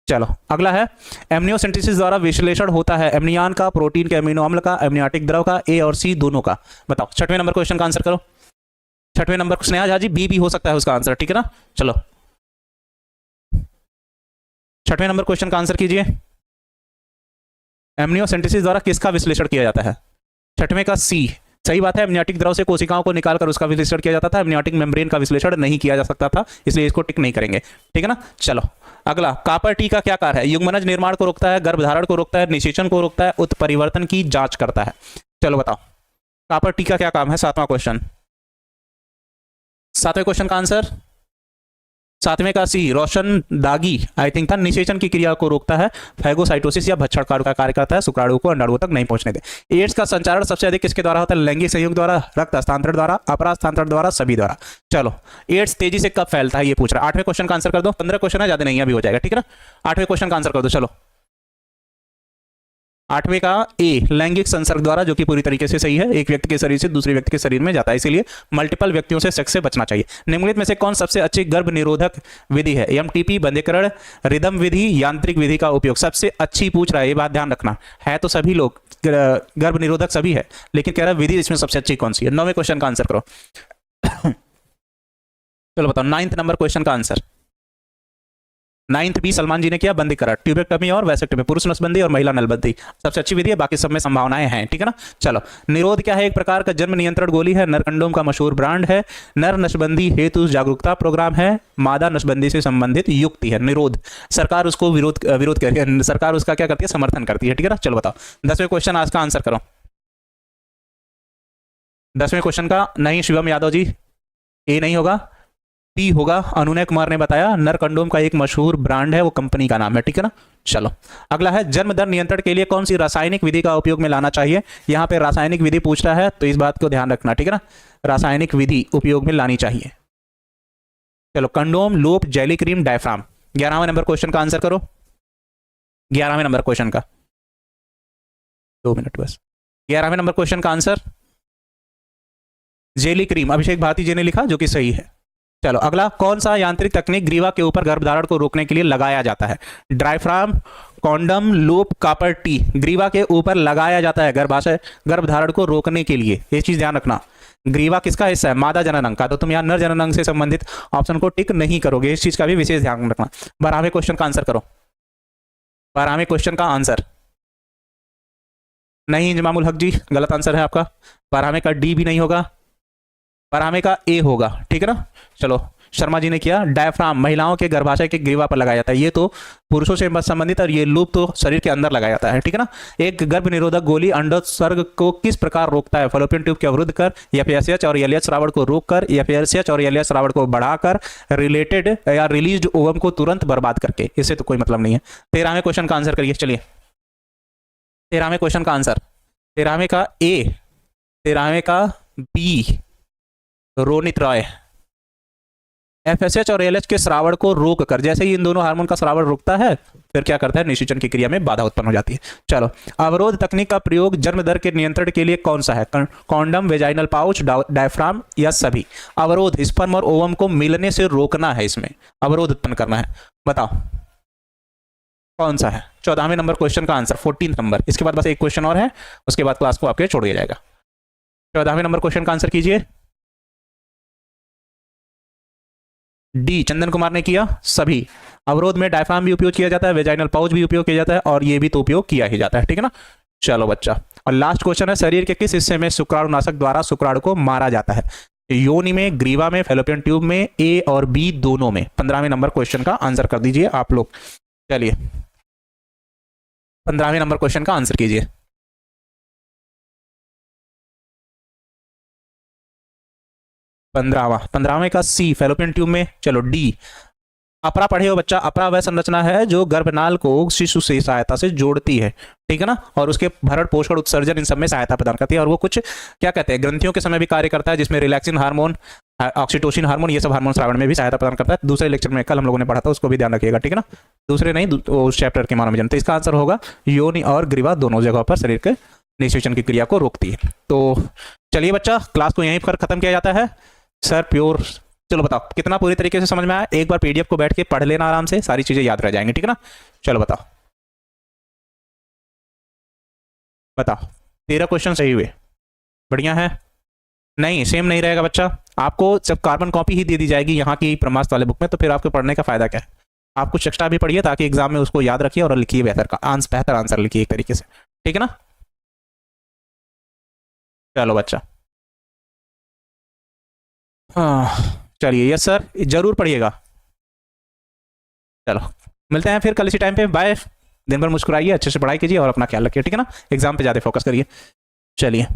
S1: चलो अगला है, एमनियोसेंटेसिस द्वारा विश्लेषण होता है एमनियान का, प्रोटीन के अमीनो अम्ल का, एमनियाटिक द्रव का, ए और सी दोनों का। बताओ छठवें नंबर क्वेश्चन का आंसर करो। छठवें नंबर स्नेहा झा जी, बी भी हो सकता है उसका आंसर, ठीक है ना। चलो छठवें नंबर क्वेश्चन का आंसर कीजिए। एमनियोसेंटेसिस द्वारा किसका विश्लेषण किया जाता है, छठवें का सी, सही बात है। एमनियाटिक द्रव से कोशिकाओं को निकालकर उसका विश्लेषण किया जाता था, एमनियाटिक मेम्ब्रेन का विश्लेषण नहीं किया जा सकता था, इसलिए इसको टिक नहीं करेंगे, ठीक है ना। चलो अगला, कापर टी का क्या कार्य है, युग्मनज निर्माण को रोकता है, गर्भधारण को रोकता है, निषेचन को रोकता है, उत्परिवर्तन की जांच करता है। चलो बताओ कापर टी का क्या काम है। सातवां क्वेश्चन, सातवें क्वेश्चन का आंसर, सातवें का सी, रोशन दागी आई थिंक था, निषेचन की क्रिया को रोकता है, फैगोसाइटोसिस या भक्षण कार्य का कार्य करता है, शुक्राणु को अंडाणुओं तक नहीं पहुंचने दे। एड्स का संचारण सबसे अधिक किसके द्वारा होता है, लैंगिक संयोग द्वारा, रक्त हस्तांतरण द्वारा, अपरा हस्तांतरण द्वारा, सभी द्वारा। चलो एड्स तेजी से कब फैलता है ये पूछ रहा है। आठवें क्वेश्चन का आंसर कर दो, 15 क्वेश्चन है, ज्यादा नहीं अभी हो जाएगा, ठीक है ना। आठवें क्वेश्चन का आंसर कर दो। चलो आठवें का ए, लैंगिक संसर्ग द्वारा, जो कि पूरी तरीके से सही है, एक व्यक्ति के शरीर से दूसरे व्यक्ति के शरीर में जाता है, इसीलिए मल्टीपल व्यक्तियों से सेक्स से बचना चाहिए। निम्नलिखित में से कौन सबसे अच्छी गर्भ निरोधक विधि है, एमटीपी, बंधीकरण, रिदम विधि, यांत्रिक विधि का उपयोग। सबसे अच्छी पूछ रहा है, ये बात ध्यान रखना है, तो सभी लोग गर्भ निरोधक सभी है, लेकिन कह रहा है विधि इसमें सबसे अच्छी कौन सी है। 9वें क्वेश्चन का आंसर करो। चलो बताओ 9th नंबर क्वेश्चन का आंसर, 9th बी सलमान जी ने किया, बंदीकरण, ट्यूबेक्टमी और वैसेक्टमी, पुरुष नसबंदी और महिला नलबंदी सबसे अच्छी विधि है, बाकी सब में संभावनाएं हैं, ठीक है ना। चलो, निरोध क्या है? एक प्रकार का जन्म नियंत्रण गोली है, नर कंडोम का मशहूर ब्रांड है, नर नसबंदी हेतु जागरूकता प्रोग्राम है, मादा नसबंदी से संबंधित युक्ति है। निरोध सरकार उसको विरोध कर रही है, सरकार उसका क्या करती है? समर्थन करती है, ठीक है ना। चलो बताओ 10वें क्वेश्चन आज का आंसर करो। 10वें क्वेश्चन का नहीं शिवम यादव जी, ए नहीं होगा, पी होगा। अनुनय कुमार ने बताया नर कंडोम का एक मशहूर ब्रांड है, वो कंपनी का नाम है, ठीक है ना। चलो अगला है, जन्म दर नियंत्रण के लिए कौन सी रासायनिक विधि का उपयोग में लाना चाहिए? यहाँ पे रासायनिक विधि पूछ रहा है, तो इस बात को ध्यान रखना, ठीक है ना। रासायनिक विधि उपयोग में लानी चाहिए। चलो, condom, loop, jelly cream, diaphragm. 11वें नंबर क्वेश्चन का आंसर करो। 11वें नंबर क्वेश्चन का 2 मिनट बस। 11वें नंबर क्वेश्चन का answer jelly cream, Abhishek Bharati ji ने लिखा, जो कि सही है। चलो अगला, कौन सा यांत्रिक तकनीक ग्रीवा के ऊपर गर्भधारण को रोकने के लिए लगाया जाता है? Diaphragm, condom, loop, copper T. ग्रीवा के ऊपर लगाया जाता है गर्भाशय गर्भधारण को रोकने के लिए, ये चीज ध्यान रखना। ग्रीवा किसका हिस्सा है? मादा जननांग का, तो तुम यहाँ नर जननांग से संबंधित ऑप्शन को टिक नहीं करोगे, इस चीज का भी विशेष ध्यान रखना। 12वें क्वेश्चन का आंसर करो। 12वें क्वेश्चन का आंसर नहीं, इंजमामुल हक जी गलत आंसर है आपका। 12वें का डी भी नहीं होगा, 12वें का ए होगा, ठीक है ना। चलो, शर्मा जी ने किया, डायफ्राम महिलाओं के गर्भाशय के ग्रीवा पर लगाया जाता है, ये तो पुरुषों से संबंधित, और ये लूप तो शरीर के अंदर लगाया जाता है, ठीक है ना। एक गर्भ निरोधक गोली अंडोत्सर्ग को किस प्रकार रोकता है? फलोपियन ट्यूब के अवरुद्ध कर, एफएसएच और एलएच श्रावण को रोककर, एफएसएच और एलएच श्रावण को बढ़ाकर, रिलेटेड या रिलीज्ड ओवम को तुरंत बर्बाद करके। इससे तो कोई मतलब नहीं है। 13वें क्वेश्चन का आंसर करिए। चलिए 13वें क्वेश्चन का आंसर, 13वें का ए, 13वें का बी, रोनित रॉय। एफएसएच और एलएच के श्रावण को रोक कर, जैसे ही इन दोनों हार्मोन का श्रावण रुकता है, फिर क्या करता है? निषेचन की क्रिया में बाधा उत्पन्न हो जाती है। चलो, अवरोध तकनीक का प्रयोग जन्म दर के नियंत्रण के लिए कौन सा है? कॉन्डम, वेजाइनल पाउच, डायफ्राम या सभी? अवरोध स्पर्म और ओवम को मिलने से रोकना है, इसमें अवरोध उत्पन्न करना है, बताओ कौन सा है? 14वें नंबर क्वेश्चन का आंसर, 14th नंबर। इसके बाद बस एक क्वेश्चन और है, उसके बाद क्लास को आपके छोड़ दिया जाएगा। 14वें नंबर क्वेश्चन का आंसर कीजिए। डी, चंदन कुमार ने किया, सभी। अवरोध में डायफ्राम भी उपयोग किया जाता है, वेजाइनल पाउच भी उपयोग किया जाता है, और ये भी तो उपयोग किया ही जाता है, ठीक है ना। चलो बच्चा, और लास्ट क्वेश्चन है, शरीर के किस हिस्से में शुक्राणुनाशक द्वारा शुक्राणु को मारा जाता है? योनि में, ग्रीवा में, फैलोपियन ट्यूब में, ए और बी दोनों में। 15वें नंबर क्वेश्चन का आंसर कर दीजिए आप लोग। चलिए 15वें नंबर क्वेश्चन का आंसर कीजिए। 15वें का सी, फैलोपियन ट्यूब में। चलो डी, अपरा पढ़े हो बच्चा। अपरा वह संरचना है जो गर्भनाल को शिशु से सहायता से जोड़ती है, ठीक है ना, और उसके भरण पोषण उत्सर्जन इन सब में सहायता प्रदान करती है, और वो कुछ क्या कहते हैं, ग्रंथियों के समय भी कार्य करता है, जिसमें रिलैक्सिन हार्मोन, ऑक्सीटोसिन हार्मोन, ये सब हार्मोन श्रावण में भी सहायता प्रदान करता है। दूसरे लेक्चर में कल हम लोगों ने पढ़ा था, उसको भी ध्यान रखिएगा, ठीक है ना। दूसरे नहीं, उस चैप्टर के मानो में जानते। इसका आंसर होगा योनि और ग्रीवा दोनों जगहों पर शरीर के निषेचन की क्रिया को रोकती है। तो चलिए बच्चा, क्लास को यहीं पर खत्म किया जाता है। सर प्योर, चलो बताओ कितना पूरी तरीके से समझ में आया? एक बार पीडीएफ को बैठ के पढ़ लेना आराम से, सारी चीजें याद रह जाएंगी, ठीक है ना। चलो बताओ 13 क्वेश्चन सही हुए, बढ़िया है। नहीं, सेम नहीं रहेगा बच्चा, आपको जब कार्बन कॉपी ही दे दी जाएगी यहाँ की ब्रह्मास्त्र वाले बुक में, तो फिर आपको पढ़ने का फायदा क्या है? आप कुछ एक्स्ट्रा भी पढ़िए, ताकि एग्जाम में उसको याद रखिए और लिखिए, बेहतर आंसर लिखिए एक तरीके से, ठीक है ना। चलो बच्चा, हाँ चलिए, यस सर, जरूर पढ़िएगा। चलो मिलते हैं फिर कल इसी टाइम पे, बाय। दिन भर मुस्कुराइए, अच्छे से पढ़ाई कीजिए और अपना ख्याल रखिए, ठीक है ना। एग्जाम पे ज़्यादा फोकस करिए। चलिए।